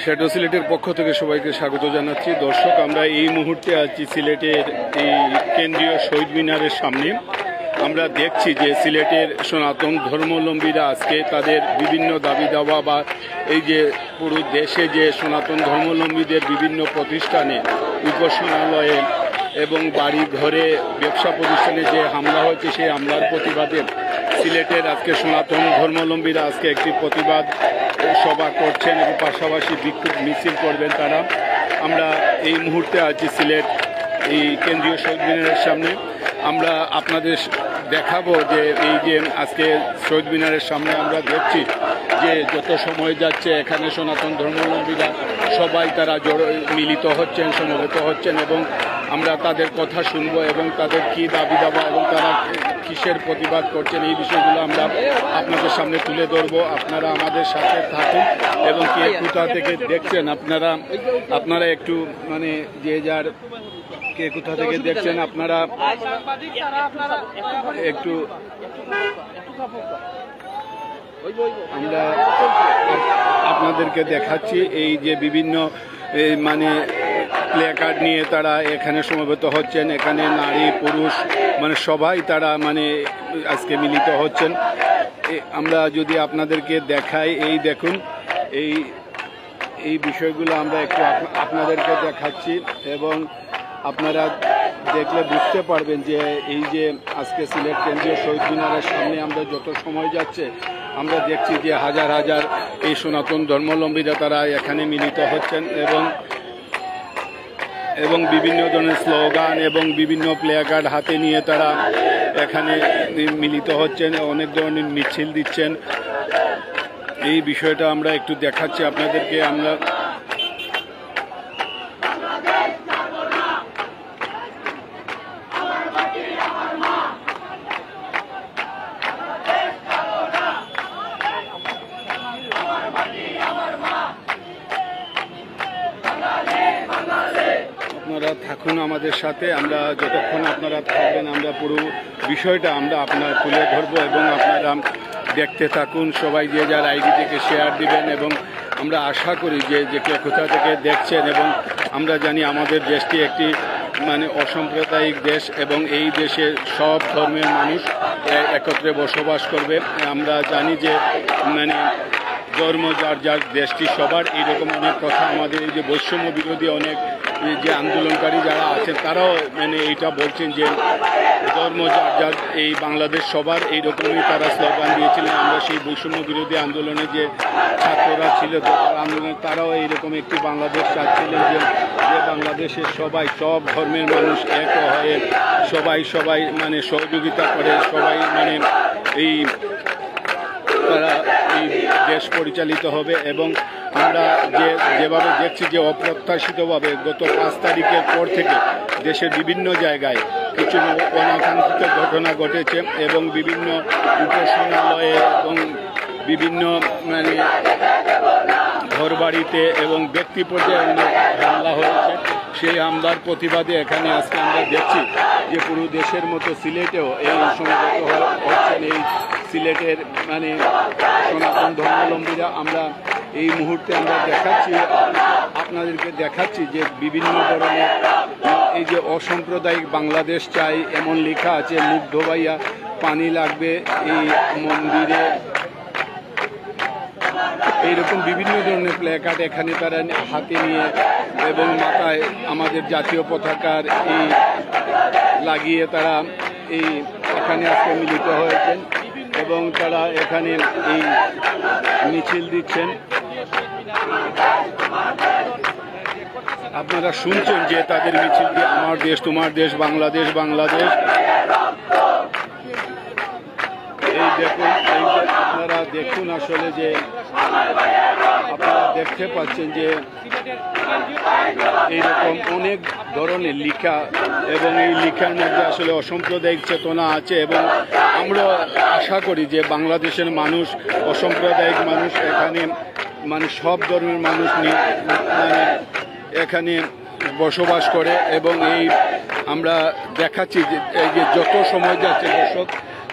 Shadow সিলেটের পক্ষ থেকে সবাইকে স্বাগত জানাচ্ছি। দর্শক, আমরা এই মুহূর্তে আছি সিলেটের এই কেন্দ্রীয় শহীদ মিনারের সামনে। আমরা দেখছি যে সিলেটের সনাতন ধর্মাবলম্বীরা আজকে তাদের বিভিন্ন দাবি দাওয়া বা এই যে পুরো দেশে যে সনাতন ধর্মাবলম্বীদের বিভিন্ন প্রতিষ্ঠানে, উপাসনালয়ে এবং বাড়ি ঘরে, ব্যবসা প্রতিষ্ঠানে যে হামলা হয়েছে, সেই হামলার প্রতিবাদে সিলেটের আজকে সনাতন ধর্মাবলম্বীরা আজকে একটি প্রতিবাদ সভা করছেন এবং পাশাপাশি বিক্ষোভ মিছিল করবেন তারা। আমরা এই মুহূর্তে আছি সিলেট এই কেন্দ্রীয় শহীদ মিনারের সামনে। আমরা আপনাদের দেখাবো যে এই যে আজকে শহীদ মিনারের সামনে আমরা দেখছি যে যত সময় যাচ্ছে এখানে সনাতন ধর্মাবলম্বীরা সবাই তারা মিলিত হচ্ছেন, সমবেত হচ্ছেন এবং আমরা তাদের কথা শুনবো এবং তাদের কী দাবি দাবা এবং তারা কিসের প্রতিবাদ করছেন এই বিষয়গুলো আমরা আপনাদের সামনে তুলে ধরবো। আপনারা আমাদের সাথে থাকুন এবং কে কোথা থেকে দেখছেন আপনারা একটু মানে যে যার কে কোথা থেকে দেখছেন আপনারা একটু আমরা আপনাদেরকে দেখাচ্ছি এই যে বিভিন্ন মানে প্লে কার্ড নিয়ে তারা এখানে সমবেত হচ্ছেন। এখানে নারী পুরুষ মানে সবাই তারা মানে আজকে মিলিত হচ্ছেন। আমরা যদি আপনাদেরকে দেখাই, এই দেখুন এই বিষয়গুলো আমরা একটু আপনাদেরকে দেখাচ্ছি এবং আপনারা দেখলে বুঝতে পারবেন যে এই যে আজকে সিলেট কেন্দ্রীয় শহীদ মিনারের সামনে আমরা যত সময় যাচ্ছে আমরা দেখছি যে হাজার হাজার এই সনাতন ধর্মাবলম্বীরা তারা এখানে মিলিত হচ্ছেন এবং বিভিন্ন ধরনের স্লোগান এবং বিভিন্ন প্লে কার্ড হাতে নিয়ে তারা এখানে মিলিত হচ্ছেন, অনেক ধরনের মিছিল দিচ্ছেন। এই বিষয়টা আমরা একটু দেখাচ্ছি আপনাদেরকে। আপনারা থাকুন আমাদের সাথে, আমরা যতক্ষণ আপনারা থাকবেন আমরা পুরো বিষয়টা আপনার তুলে ধরবো এবং আপনারা দেখতে থাকুন। সবাই যে যার আইডি থেকে শেয়ার দিবেন এবং আমরা আশা করি যে কেউ কোথা থেকে দেখছেন এবং আমরা জানি আমাদের দেশটি একটি মানে অসাম্প্রদায়িক দেশ এবং এই দেশে সব ধর্মের মানুষ একত্রে বসবাস করবে। আমরা জানি যে মানে ধর্ম যার যার দেশটি সবার, এইরকম অনেক কথা আমাদের এই যে বৈষম্য বিরোধী অনেক যে আন্দোলনকারী যারা আছেন তারাও মানে এইটা বলছেন যে ধর্ম যার যার এই বাংলাদেশ সবার, এইরকমই তারা স্লোগান দিয়েছিলেন। আমরা সেই বৈষম্য বিরোধী আন্দোলনে যে ছাত্ররা ছিল আন্দোলনে তারাও এইরকম একটি বাংলাদেশ চাচ্ছিলেন যে বাংলাদেশের সবাই সব ধর্মের মানুষ এক হয়ে সবাই মানে সহযোগিতা করে, সবাই মানে এই তারা এই দেশ পরিচালিত হবে। এবং আমরা যেভাবে দেখছি যে অপ্রত্যাশিতভাবে গত 5 তারিখের পর থেকে দেশের বিভিন্ন জায়গায় কিছু অনাকাঙ্ক্ষিত ঘটনা ঘটেছে এবং বিভিন্ন উপাসনালয়ে এবং বিভিন্ন মানে ঘরবাড়িতে এবং ব্যক্তি পর্যায়ে অনেক হামলা হয়েছে। সেই হামলার প্রতিবাদে এখানে আজকে আমরা দেখছি যে পুরো দেশের মতো সিলেটেও এই সমবেত হচ্ছেন এই সিলেটের মানে সনাতন ধর্মাবলম্বীরা। আমরা এই মুহূর্তে আমরা আপনাদেরকে দেখাচ্ছি যে বিভিন্ন ধরনের এই যে অসাম্প্রদায়িক বাংলাদেশ চাই এমন লেখা আছে, মুখ ধোবাইয়া পানি লাগবে এই মন্দিরে, এইরকম বিভিন্ন ধরনের প্লে কার্ড এখানে তারা হাতে নিয়ে এবং মাথায় আমাদের জাতীয় পতাকার এই লাগিয়ে তারা এই এখানে আজকে মিলিত হয়েছেন এবং তারা এখানে এই মিছিল দিচ্ছেন। আপনারা শুনছেন যে তাদের মিছিল দিয়ে আমার দেশ তোমার দেশ বাংলাদেশ বাংলাদেশ। এই দেখুন, আপনারা দেখুন আসলে যে আপনারা দেখতে পাচ্ছেন যে এইরকম অনেক ধরনের লেখা এবং এই লেখার মধ্যে আসলে অসাম্প্রদায়িক চেতনা আছে এবং আমরা আশা করি যে বাংলাদেশের মানুষ অসাম্প্রদায়িক মানুষ, এখানে মানে সব ধর্মের মানুষ মানে এখানে বসবাস করে এবং এই আমরা দেখাচ্ছি যে এই যে যত সময় যাচ্ছে দর্শক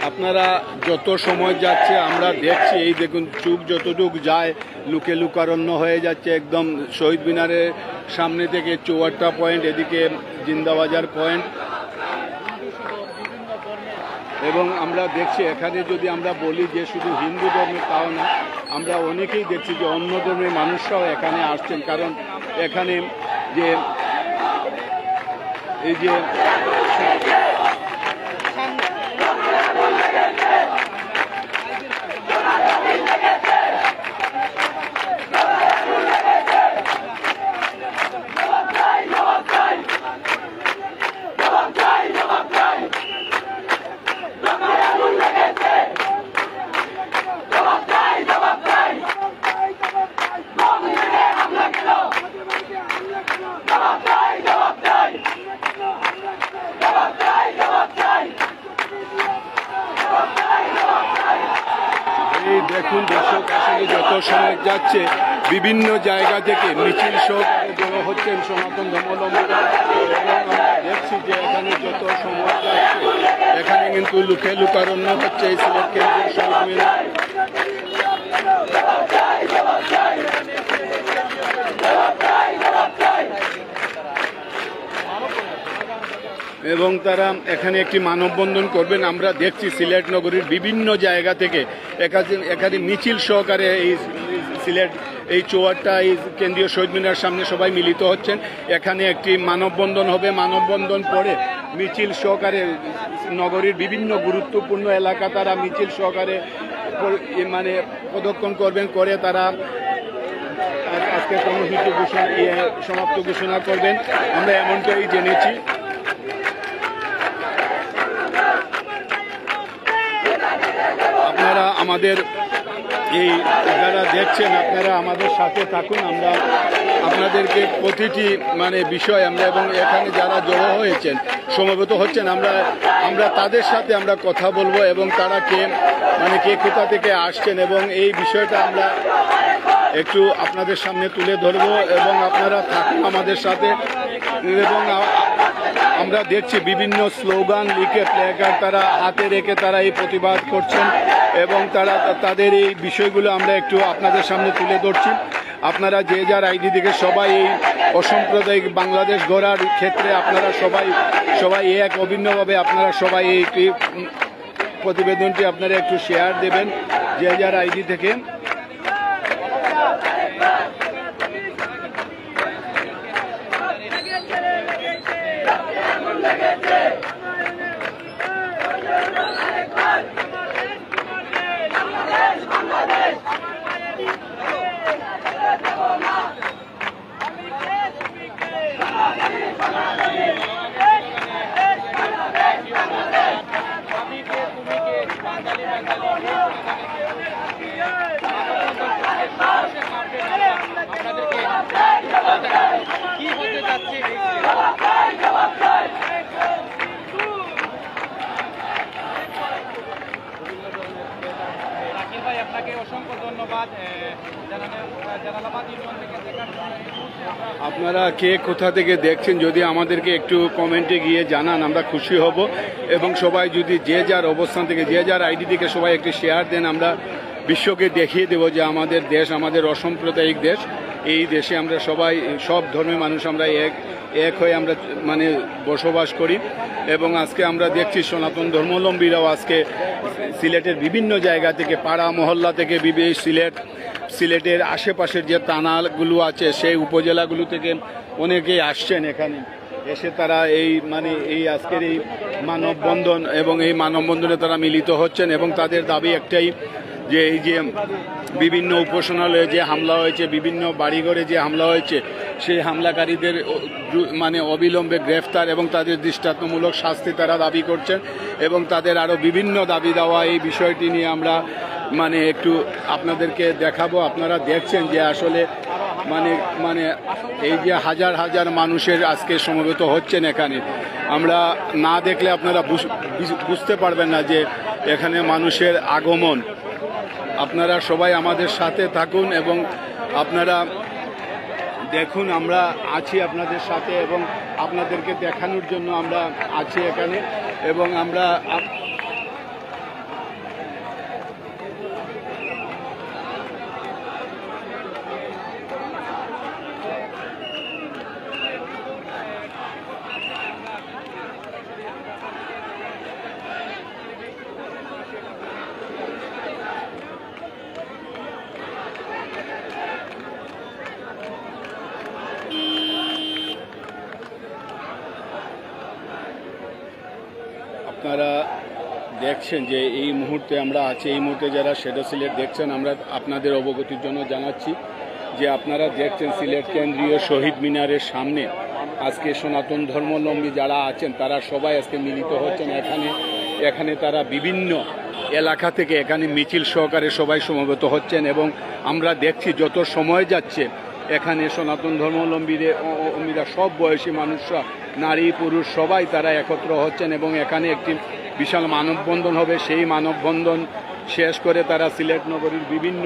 আপনারা যত সময় যাচ্ছে আমরা দেখছি, এই দেখুন চুপ যতটুক যায় লুকে লুকারণ্য হয়ে যাচ্ছে। একদম শহীদ মিনারের সামনে থেকে চৌয়াট্টা পয়েন্ট, এদিকে জিন্দাবাজার পয়েন্ট, এবং আমরা দেখছি এখানে যদি আমরা বলি যে শুধু হিন্দু ধর্মের তাও না, আমরা অনেকেই দেখছি যে অন্য ধর্মের মানুষরাও এখানে আসছেন। কারণ এখানে যে এই যে দেখুন দর্শক, আসলে যত সময় যাচ্ছে বিভিন্ন জায়গা থেকে মিছিল সহ জড়ো হচ্ছেন সনাতন ধর্মাবলম্বীরা, এবং আমরা দেখছি যে এখানে যত সময় যাচ্ছে এখানে কিন্তু লুকে লুকারণ্য হচ্ছে এই সিলেট কেন্দ্রীয় শহীদ মিনার। এবং তারা এখানে একটি মানববন্ধন করবেন। আমরা দেখছি সিলেট নগরীর বিভিন্ন জায়গা থেকে এখানে মিছিল সহকারে এই সিলেট এই চৌয়াট্টা এই কেন্দ্রীয় শহীদ মিনার সামনে সবাই মিলিত হচ্ছেন। এখানে একটি মানববন্ধন হবে, মানববন্ধন পরে মিছিল সহকারে নগরীর বিভিন্ন গুরুত্বপূর্ণ এলাকা তারা মিছিল সহকারে মানে প্রদক্ষিণ করবেন, করে তারা আজকে কর্মসূচি সমাপ্ত ঘোষণা করবেন, আমরা এমনটাই জেনেছি। আপনারা আমাদের এই যারা দেখছেন আপনারা আমাদের সাথে থাকুন, আমরা আপনাদেরকে প্রতিটি মানে বিষয় আমরা এবং এখানে যারা জড়ো হয়েছেন সমবেত হচ্ছেন আমরা তাদের সাথে আমরা কথা বলবো এবং তারা কে কোথা থেকে আসছেন এবং এই বিষয়টা আমরা একটু আপনাদের সামনে তুলে ধরবো এবং আপনারা থাকুন আমাদের সাথে। এবং আমরা দেখছি বিভিন্ন স্লোগান লিখে প্ল্যাকার্ড তারা হাতে রেখে তারা এই প্রতিবাদ করছেন এবং তারা তাদের এই বিষয়গুলো আমরা একটু আপনাদের সামনে তুলে ধরছি। আপনারা যে যার আইডি থেকে সবাই এই অসাম্প্রদায়িক বাংলাদেশ গড়ার ক্ষেত্রে আপনারা সবাই এক অভিন্নভাবে আপনারা সবাই এই প্রতিবেদনটি আপনারা একটু শেয়ার দেবেন যে যার আইডি থেকে। আপনারা কে কোথা থেকে দেখছেন যদি আমাদেরকে একটু কমেন্টে গিয়ে জানান, আমরা খুশি হব। এবং সবাই যদি যে যার অবস্থান থেকে যে যার আইডি থেকে সবাই একটি শেয়ার দেন, আমরা বিশ্বকে দেখিয়ে দেব যে আমাদের দেশ আমাদের অসাম্প্রদায়িক দেশ। এই দেশে আমরা সবাই সব ধর্মের মানুষ আমরা এক হয়ে আমরা মানে বসবাস করি। এবং আজকে আমরা দেখছি সনাতন ধর্মাবলম্বীরাও আজকে সিলেটের বিভিন্ন জায়গা থেকে পাড়া মহল্লা থেকে সিলেটের আশেপাশের যে থানাগুলো আছে সেই উপজেলাগুলো থেকে অনেকেই আসছেন এখানে এসে তারা এই আজকের এই মানববন্ধন এবং এই মানববন্ধনে তারা মিলিত হচ্ছেন এবং তাদের দাবি একটাই যে এই যে বিভিন্ন উপাসনালয়ে যে হামলা হয়েছে, বিভিন্ন বাড়িঘরে যে হামলা হয়েছে, সেই হামলাকারীদের মানে অবিলম্বে গ্রেফতার এবং তাদের দৃষ্টান্তমূলক শাস্তি তারা দাবি করছেন এবং তাদের আরও বিভিন্ন দাবি দেওয়া। এই বিষয়টি নিয়ে আমরা মানে একটু আপনাদেরকে দেখাবো। আপনারা দেখছেন যে আসলে মানে এই যে হাজার হাজার মানুষের আজকে সমবেত হচ্ছেন এখানে, আমরা না দেখলে আপনারা বুঝতে পারবেন না যে এখানে মানুষের আগমন। আপনারা সবাই আমাদের সাথে থাকুন এবং আপনারা দেখুন আমরা আছি আপনাদের সাথে এবং আপনাদেরকে দেখানোর জন্য আমরা আছি এখানে। এবং আমরা আপনারা দেখছেন যে এই মুহূর্তে আমরা আছি, এই মুহূর্তে যারা শ্যাডো সিলেট দেখছেন, আমরা আপনাদের অবগতির জন্য জানাচ্ছি যে আপনারা দেখছেন সিলেট কেন্দ্রীয় শহীদ মিনারের সামনে আজকে সনাতন ধর্মাবলম্বী যারা আছেন তারা সবাই আজকে মিলিত হচ্ছেন। এখানে তারা বিভিন্ন এলাকা থেকে এখানে মিছিল সহকারে সবাই সমবেত হচ্ছেন এবং আমরা দেখছি যত সময় যাচ্ছে এখানে সনাতন ধর্মাবলম্বীরা সব বয়সী মানুষরা, নারী পুরুষ সবাই তারা একত্র হচ্ছেন এবং এখানে একটি বিশাল মানববন্ধন হবে। সেই মানববন্ধন শেষ করে তারা সিলেট নগরীর বিভিন্ন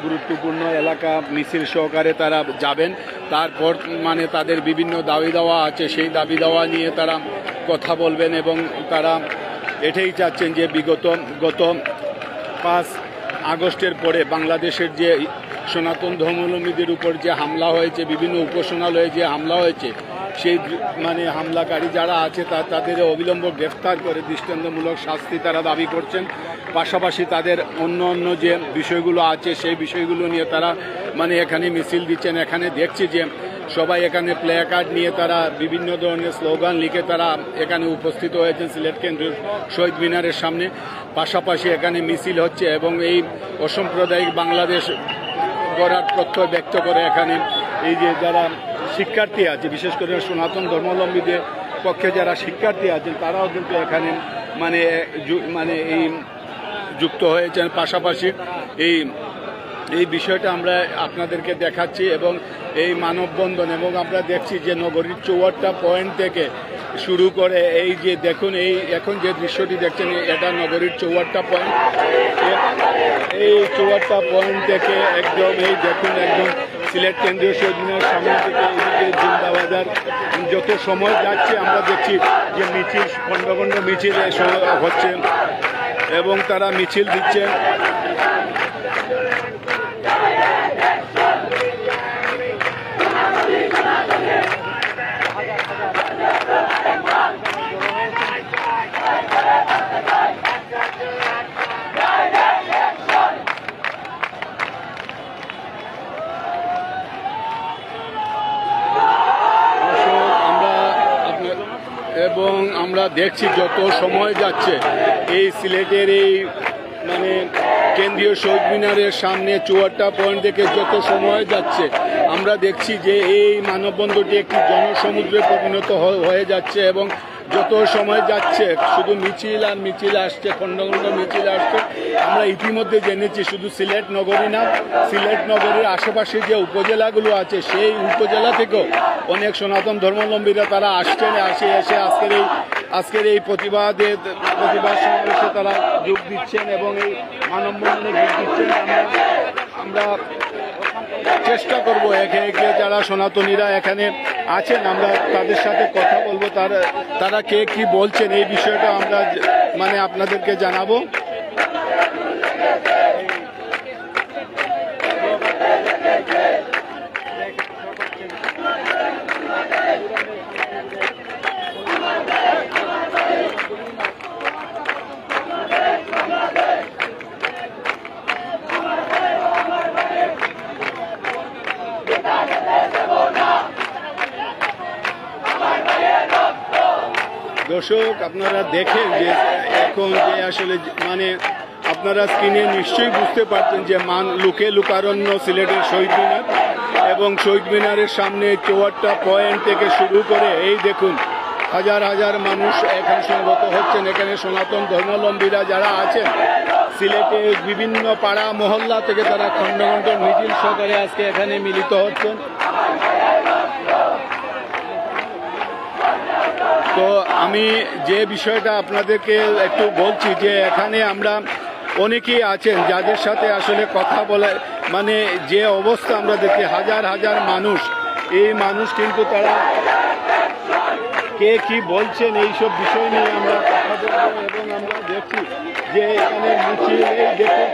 গুরুত্বপূর্ণ এলাকা মিছিল সহকারে তারা যাবেন। তারপর মানে তাদের বিভিন্ন দাবি দাওয়া আছে, সেই দাবি দাওয়া নিয়ে তারা কথা বলবেন এবং তারা এটাই চাচ্ছেন যে গত 5 আগস্টের পরে বাংলাদেশের যে সনাতন ধর্মাবলম্বীদের উপর যে হামলা হয়েছে, বিভিন্ন উপাসনালয়ে যে হামলা হয়েছে, সেই মানে হামলাকারী যারা আছে তাদের অবিলম্ব গ্রেফতার করে দৃষ্টান্তমূলক শাস্তি তারা দাবি করছেন। পাশাপাশি তাদের অন্য যে বিষয়গুলো আছে সেই বিষয়গুলো নিয়ে তারা মানে এখানে মিছিল দিচ্ছেন। এখানে দেখছি যে সবাই এখানে প্লে কার্ড নিয়ে তারা বিভিন্ন ধরনের স্লোগান লিখে তারা এখানে উপস্থিত হয়েছেন সিলেট কেন্দ্রীয় শহীদ মিনারের সামনে। পাশাপাশি এখানে মিছিল হচ্ছে এবং এই অসাম্প্রদায়িক বাংলাদেশ গড়ার প্রত্যয় ব্যক্ত করে এখানে এই যে যারা শিক্ষার্থী আছে, বিশেষ করে সনাতন ধর্মাবলম্বীদের পক্ষে যারা শিক্ষার্থী আছেন তারাও কিন্তু এখানে মানে এই যুক্ত হয়েছেন। পাশাপাশি এই বিষয়টা আমরা আপনাদেরকে দেখাচ্ছি এবং এই মানববন্ধন এবং আমরা দেখছি যে নগরীর 54টা পয়েন্ট থেকে শুরু করে এই যে দেখুন এখন যে দৃশ্যটি দেখছেন এটা নগরীর 54টা পয়েন্ট। এই 54টা পয়েন্ট থেকে একদম এই দেখুন একদম সিলেট কেন্দ্রীয় শহীদ মিনারের সামনে থেকে এইদিকে জিন্দাবাজার যত সময় যাচ্ছে আমরা দেখছি যে মিছিল খণ্ড খণ্ড মিছিল হচ্ছে এবং তারা মিছিল দিচ্ছেন। এবং আমরা দেখছি যত সময় যাচ্ছে এই সিলেটের এই মানে কেন্দ্রীয় শহীদ মিনারের সামনে 54টা পয়েন্ট থেকে যত সময় যাচ্ছে আমরা দেখছি যে এই মানববন্ধনটি একটি জনসমুদ্রে পরিণত হয়ে যাচ্ছে এবং যত সময় যাচ্ছে শুধু মিছিল আর মিছিল আসছে, খণ্ড খণ্ড মিছিল আসছে। আমরা ইতিমধ্যে জেনেছি শুধু সিলেট নগরী না, সিলেট নগরীর আশেপাশে যে উপজেলাগুলো আছে সেই উপজেলা থেকেও অনেক সনাতন ধর্মাবলম্বীরা তারা আসছেন, এসে আজকের এই প্রতিবাদ সমাবেশে তারা যোগ দিচ্ছেন এবং এই মানববন্ধনে যোগ দিচ্ছেন। আমরা চেষ্টা করব একে একে যারা সনাতনীরা এখানে আছেন আমরা তাদের সাথে কথা বলবো, তারা কে কি বলছেন এই বিষয়টা আমরা মানে আপনাদেরকে জানাবো। দর্শক আপনারা দেখেন যে এখন যে আসলে মানে আপনারা স্ক্রিনে নিশ্চয়ই বুঝতে পারছেন যে লুকারণ্য সিলেটের শহীদ মিনার এবং শহীদ মিনারের সামনে 54টা পয়েন্ট থেকে শুরু করে এই দেখুন হাজার হাজার মানুষ এখানে সমবেত হচ্ছেন। এখানে সনাতন ধর্মাবলম্বীরা যারা আছেন সিলেটের বিভিন্ন পাড়া মহল্লা থেকে তারা খণ্ড খণ্ড মিছিল সহকারে আজকে এখানে মিলিত হচ্ছেন। তো আমি যে বিষয়টা আপনাদেরকে একটু বলছি যে এখানে আমরা অনেকেই আছেন যাদের সাথে আসলে কথা বলে মানে যে অবস্থা আমরা দেখি হাজার হাজার মানুষ, এই মানুষ কিন্তু তারা কে কি বলছেন এইসব বিষয় নিয়ে আমরা কথা বলবো এবং আমরা দেখছি যে এখানে মিছিল এই দেখুন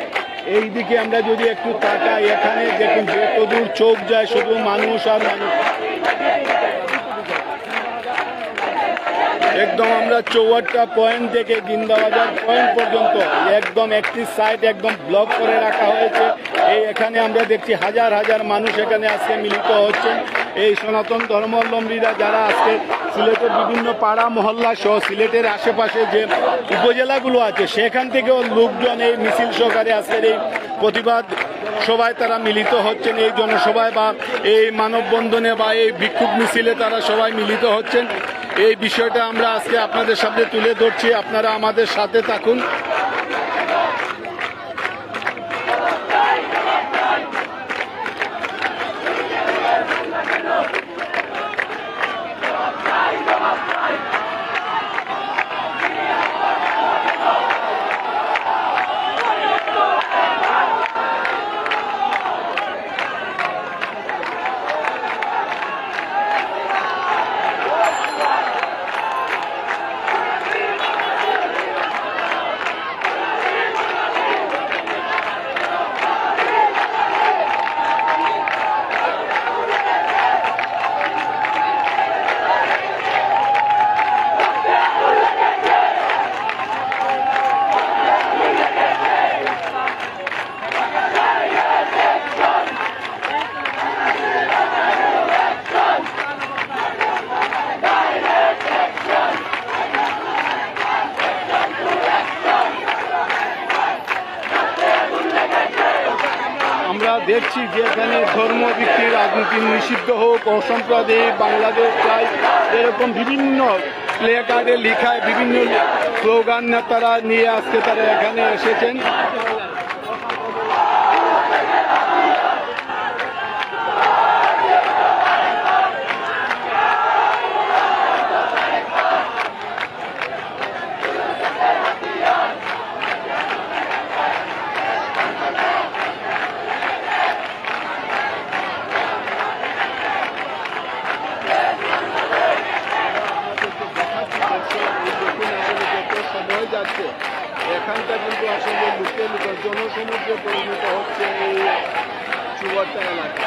এইদিকে আমরা যদি একটু তাকাই এখানে দেখুন যতদূর চোখ যায় শুধু মানুষ আর মানুষ। একদম আমরা 54টা পয়েন্ট থেকে জিন্দাবাজার পয়েন্ট পর্যন্ত একদম একটি সাইড একদম ব্লক করে রাখা হয়েছে। এখানে আমরা দেখছি হাজার হাজার মানুষ এখানে আজকে মিলিত হচ্ছেন। এই সনাতন ধর্মাবলম্বীরা যারা আজকে সিলেটের বিভিন্ন পাড়া মহল্লা সহ সিলেটের আশেপাশে যে উপজেলাগুলো আছে সেখান থেকেও লোকজন এই মিছিল সহকারে আজকের এই প্রতিবাদ সভায় তারা মিলিত হচ্ছেন, এই জনসভায় বা এই মানববন্ধনে বা এই বিক্ষোভ মিছিলে তারা সবাই মিলিত হচ্ছেন। এই বিষয়টা আমরা আজকে আপনাদের সামনে তুলে ধরছি, আপনারা আমাদের সাথে থাকুন। আমরা দেখছি যে এখানে ধর্মভিত্তিক রাজনীতি নিষিদ্ধ হোক, অসাম্প্রদায়িক বাংলাদেশ চাই, এরকম বিভিন্ন প্লে কার্ডে লেখায় বিভিন্ন স্লোগান তারা নিয়ে আজকে তারা এখানে এসেছেন। যাচ্ছে এখানটা কিন্তু আসলে লুকে লুকে জনসমুদ্রে পরিণত হচ্ছে এই চুয়াড্ডা এলাকা।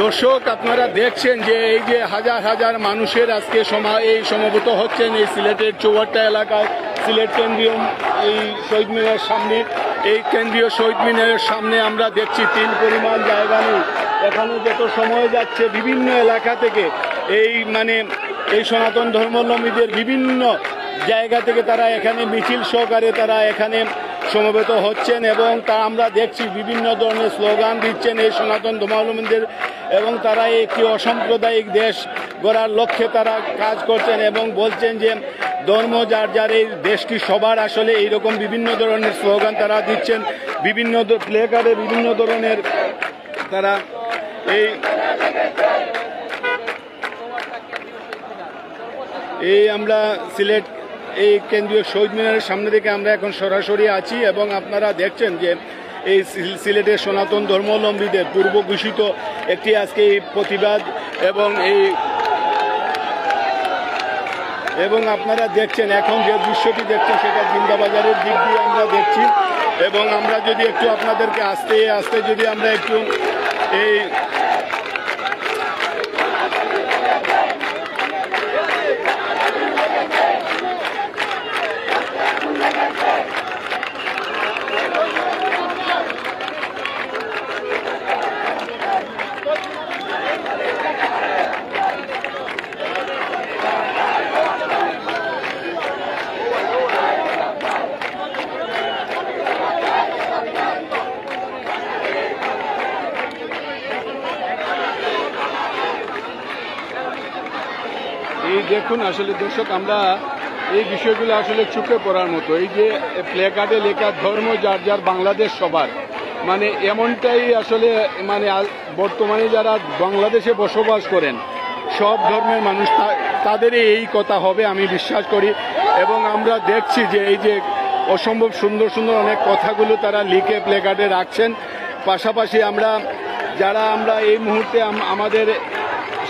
দর্শক, আপনারা দেখছেন যে এই যে হাজার হাজার মানুষের আজকে এই সমবেত হচ্ছেন এই সিলেটের চৌয়াট্টা এলাকায়, সিলেট কেন্দ্রীয় এই শহীদ মিনারের সামনে। এই কেন্দ্রীয় শহীদ মিনারের সামনে আমরা দেখছি তিল পরিমাণ জায়গা নেই। এখানে যত সময় যাচ্ছে বিভিন্ন এলাকা থেকে এই সনাতন ধর্মাবলম্বীদের বিভিন্ন জায়গা থেকে তারা এখানে মিছিল সহকারে তারা এখানে সমবেত হচ্ছেন এবং তা আমরা দেখছি বিভিন্ন ধরনের স্লোগান দিচ্ছেন এই সনাতন ধর্মাবলম্বীদের, এবং তারা একটি অসাম্প্রদায়িক দেশ গড়ার লক্ষ্যে তারা কাজ করছেন এবং বলছেন যে ধর্ম যার যার, এই দেশটি সবার, আসলে এইরকম বিভিন্ন ধরনের স্লোগান তারা দিচ্ছেন। বিভিন্ন প্লে কার্ডে বিভিন্ন ধরনের তারা এই আমরা সিলেট এই কেন্দ্রীয় শহীদ মিনারের সামনে থেকে আমরা এখন সরাসরি আছি এবং আপনারা দেখছেন যে এই সিলেটের সনাতন ধর্মাবলম্বীদের পূর্ব ঘোষিত একটি আজকে এই প্রতিবাদ এবং আপনারা দেখছেন এখন যে দৃশ্যটি দেখছেন সেটা জিন্দাবাজারের দিক দিয়ে আমরা দেখছি এবং আমরা যদি একটু আপনাদেরকে আস্তে আস্তে যদি আমরা একটু এই দেখুন আসলে দর্শক আমরা এই বিষয়গুলো আসলে চোখে পড়ার মতো। এই যে প্লে কার্ডে লেখা ধর্ম যার যার বাংলাদেশ সবার, মানে এমনটাই আসলে মানে বর্তমানে যারা বাংলাদেশে বসবাস করেন সব ধর্মের মানুষ তাদের এই কথা হবে আমি বিশ্বাস করি। এবং আমরা দেখছি যে এই যে অসম্ভব সুন্দর সুন্দর অনেক কথাগুলো তারা লিখে প্লে কার্ডে রাখছেন। পাশাপাশি আমরা এই মুহূর্তে আমাদের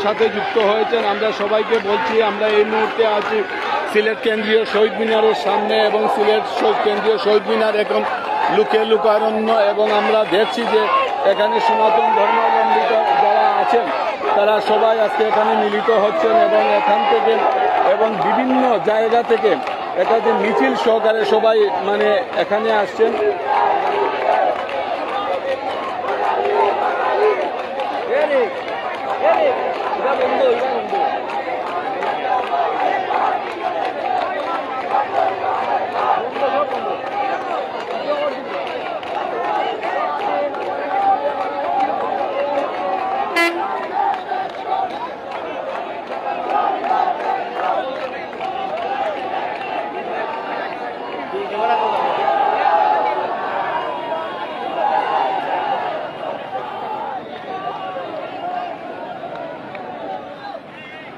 সাথে যুক্ত হয়েছেন আমরা সবাইকে বলছি আমরা এই মুহূর্তে আছি সিলেট কেন্দ্রীয় শহীদ মিনারের সামনে এবং সিলেট কেন্দ্রীয় শহীদ মিনার এখন লোকারণ্য এবং আমরা দেখছি যে এখানে সনাতন ধর্মাবলম্বী যারা আছেন তারা সবাই আজকে এখানে মিলিত হচ্ছেন এবং এখান থেকে এবং বিভিন্ন জায়গা থেকে একাধিক মিছিল সহকারে সবাই মানে এখানে আসছেন।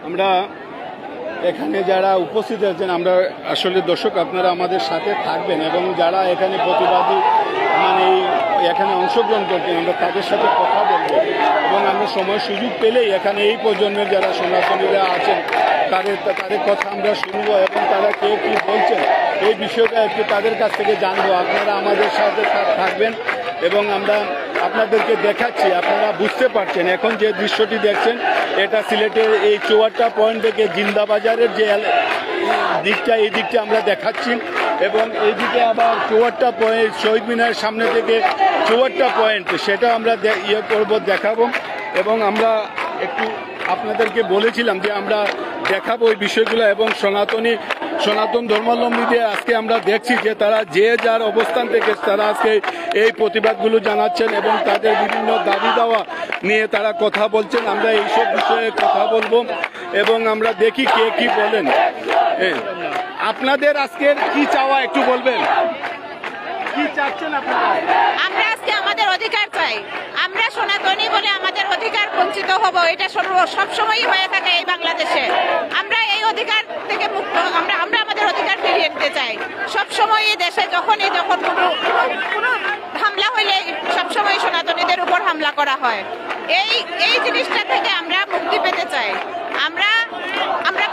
আমরা এখানে যারা উপস্থিত আছেন আমরা আসলে দর্শক আপনারা আমাদের সাথে থাকবেন এবং যারা এখানে প্রতিবাদী মানে এখানে অংশগ্রহণ করতেন আমরা তাদের সাথে কথা বলবো এবং আমরা সময় সুযোগ পেলেই এখানে এই প্রজন্মের যারা সনাতনীরা আছেন তাদের কথা আমরা শুনবো এবং তারা কে কী বলছেন এই বিষয়টা একটু তাদের কাছ থেকে জানবো। আপনারা আমাদের সাথে থাকবেন এবং আমরা আপনাদেরকে দেখাচ্ছি আপনারা বুঝতে পারছেন এখন যে দৃশ্যটি দেখছেন এটা সিলেটের এই চুয়াট্টা পয়েন্ট থেকে জিন্দাবাজারের যে দিকটা এই দিকটা আমরা দেখাচ্ছি এবং এইদিকে আবার চুয়াট্টা পয়েন্ট শহীদ মিনারের সামনে থেকে চুয়াট্টা পয়েন্ট সেটা আমরা দেখাবো এবং আমরা একটু আপনাদেরকে বলেছিলাম যে আমরা দেখাবো এই বিষয়গুলো এবং সনাতন ধর্মাবলম্বীদের আজকে আমরা দেখছি যে তারা যে যার অবস্থান থেকে তারা আজকে এই প্রতিবাদগুলো জানাচ্ছেন এবং তাদের বিভিন্ন দাবি দাওয়া নিয়ে তারা কথা বলছেন। আমরা এইসব বিষয়ে কথা বলবো এবং আমরা দেখি কে কি বলেন। আপনাদের আজকের কি চাওয়া একটু বলবেন, কি চাচ্ছেন আপনারা? আমরা আজকে আমাদের অধিকার চাই। আমরা সনাতনী বলে আমাদের অধিকার বঞ্চিত হব, এটা সবসময়ই হয়ে থাকে এই বাংলাদেশে। আমরা এই অধিকার থেকে মুক্ত, আমরা আমাদের অধিকার ফিরিয়ে নিতে চাই। সবসময় এই দেশে যখন কোনো হামলা হইলে সবসময় সনাতনীদের উপর হামলা করা হয়। এই জিনিসটা থেকে আমরা মুক্তি পেতে চাই। আমরা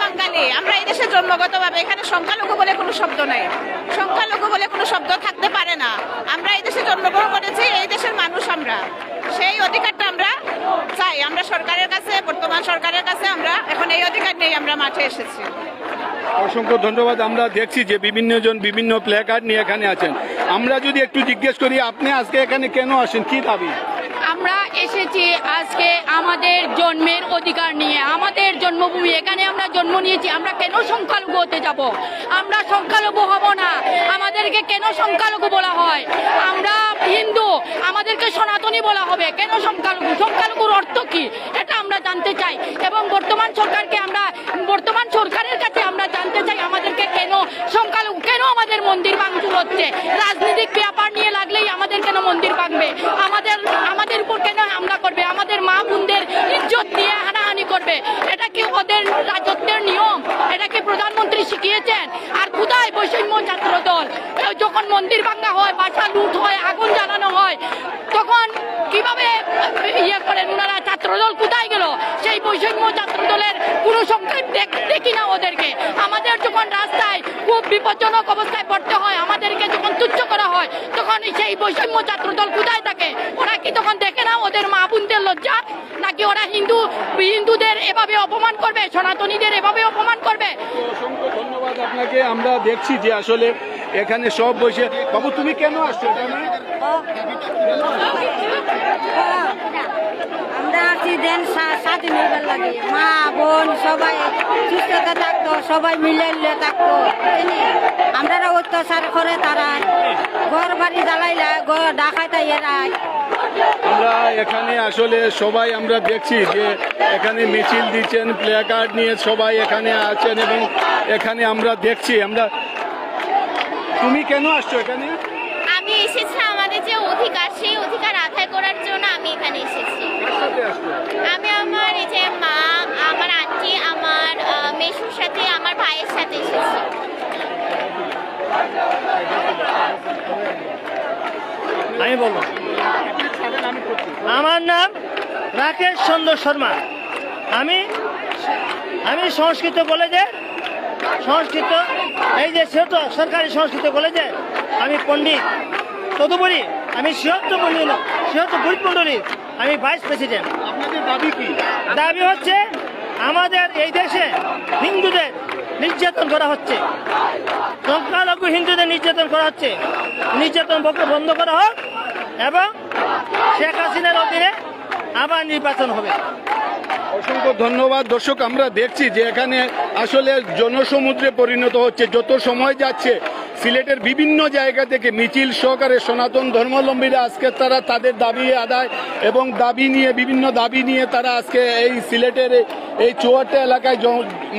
বাঙালি, আমরা এই দেশে জন্মগতভাবে, এখানে সংখ্যালঘু বলে কোনো শব্দ নাই, সংখ্যালঘু বলে কোনো শব্দ থাকতে পারে না। আমরা এই দেশে জন্মগ্রহণ করেছি, এই দেশের মানুষ আমরা, সেই অধিকারটা আমরা চাই। আমরা সরকারের কাছে, বর্তমান সরকারের কাছে আমরা এখন এই অধিকার নেই, আমরা মাঠে এসেছি। অসংখ্য ধন্যবাদ। আমরা দেখছি যে বিভিন্ন জন বিভিন্ন প্লে কার্ড নিয়ে এখানে আছেন। আমরা যদি একটু জিজ্ঞেস করি আপনি আজকে এখানে কেন আসেন, কি দাবি? আমরা এসেছি আজকে আমাদের জন্মের অধিকার নিয়ে, আমাদের জন্মভূমি, এখানে আমরা জন্ম নিয়েছি, আমরা কেন সংখ্যালঘু হতে যাব? আমরা সংখ্যালঘু হব না। আমাদেরকে কেন সংখ্যালঘু বলা হয়? আমরা হিন্দু, আমাদেরকে সনাতনী বলা হবে, কেন সংখ্যালঘু? সংখ্যালঘুর অর্থ কি এটা আমরা জানতে চাই এবং বর্তমান সরকারের কাছে আমরা জানতে চাই আমাদেরকে কেন সংখ্যালঘু, কেন আমাদের মন্দির ভাঙচুর হচ্ছে? রাজনৈতিক ব্যাপার নিয়ে লাগলেই আমাদের কেন মন্দির ভাঙবে? আমাদের উপর কেন হামলা করবে? আমাদের মা বোনদের ইজ্জত নিয়ে হানাহানি করবে? এটা কি ওদের রাজত্বের নিয়ম? এটা কি প্রধানমন্ত্রী শিখিয়েছেন? আর কোথায় বৈষম্য ছাত্র দল? যখন মন্দির ভাঙা হয়, বাসা লুট হয়, আগুন জ্বালানো হয়, তখন কিভাবে ইয়ে করেন ওনারা? ছাত্রদল কোথায় গেল? সেই বৈষম্য ছাত্র দলের কোনো সংখ্যায় দেখি না ওদেরকে। আমাদের যখন রাস্তায় খুব বিপজ্জনক অবস্থায় পড়তে হয়, আমাদেরকে যখন তুচ্ছ করা হয়, তখন সেই বৈষম্য ছাত্র দল কোথায় থাকে? ওরা কি তখন দেখে না ওদের মা বোনদের লজ্জা? নাকি ওরা হিন্দুদের এভাবে অপমান করবে, সনাতনীদের এভাবে অপমান করবে? অসংখ্য ধন্যবাদ আপনাকে। আমরা দেখছি যে আসলে এখানে সব বসে। বাবু, তুমি কেন আসছো এখানে? আমরা আসছি দেন স্বাধীন হইবার লাগে, মা বোন সবাই সুস্থতা থাকতো, সবাই মিলে থাকতো। আমরা অত্যাচার করে তারা, ঘর বাড়ি জ্বালাইলা, ডাকাইতা এরাই। আমরা এখানে আসলে সবাই আমরা দেখছি যে এখানে মিছিল দিচ্ছেন, প্লে কার্ড নিয়ে সবাই এখানে আছেন এবং এখানে আমরা দেখছি। তুমি কেন আসছো এখানে? আমি এসেছি আমাদের যে অধিকার, সেই অধিকার আদায় করার জন্য আমি এখানে এসেছি। আমি আমার এই যে মা, আমার আন্টি, আমার মেসুর সাথে, আমার ভাইয়ের সাথে এসেছি। আমি বলবো, আমার নাম রাকেশ চন্দ্র শর্মা। আমি সংস্কৃত কলেজে, সংস্কৃত এই যে সরকারি সংস্কৃত কলেজে আমি পণ্ডিত। তদুপরি আমি সিহত্তর বুড়ি মন্ডলীর আমি ভাইস প্রেসিডেন্ট। আপনাদের দাবি কি? দাবি হচ্ছে আমাদের এই দেশে হিন্দুদের নির্যাতন করা হচ্ছে, সংখ্যালঘু হিন্দুদের নির্যাতন করা হচ্ছে। নির্যাতন বন্ধ করা হোক এবং শেখ হাসিনার অধীনে আবার নির্বাচন হবে। অসংখ্য ধন্যবাদ। দর্শক, আমরা দেখছি যে এখানে আসলে জনসমুদ্রে পরিণত হচ্ছে। যত সময় যাচ্ছে সিলেটের বিভিন্ন জায়গা থেকে মিছিল সহকারে সনাতন ধর্মাবলম্বীরা আজকে তারা তাদের দাবি আদায় এবং বিভিন্ন দাবি নিয়ে তারা আজকে এই সিলেটের এই চুয়াট্টা এলাকায়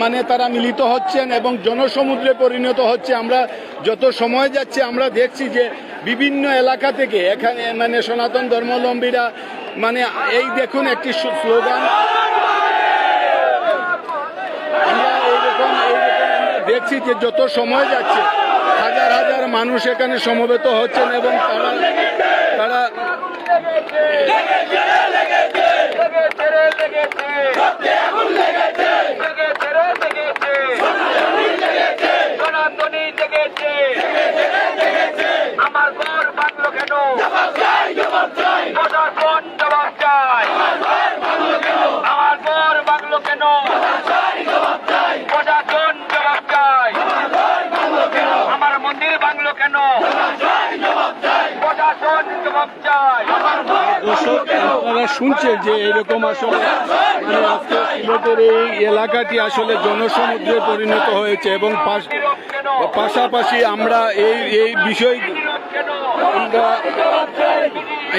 মানে তারা মিলিত হচ্ছেন এবং জনসমুদ্রে পরিণত হচ্ছে। আমরা যত সময় যাচ্ছে আমরা দেখছি যে বিভিন্ন এলাকা থেকে এখানে মানে সনাতন ধর্মাবলম্বীরা মানে এই দেখুন একটি স্লোগান, আমরা এইরকম আমরা দেখছি যে যত সময় যাচ্ছে হাজার হাজার মানুষ এখানে সমবেত হচ্ছেন এবং তারা আমার ঘর বাংলো কেন? প্রশাসন জবাব চাই। আমার ঘর বাংলো কেন? প্রশাসন জবাব চাই। আমার মন্দির বাংলো কেন? প্রশাসন জবাব চাই। দর্শক, আপনারা শুনছেন যে এরকম আসলে মানে আজকে সিলেটের এই এলাকাটি আসলে জনসমুদ্রে পরিণত হয়েছে এবং পাশাপাশি আমরা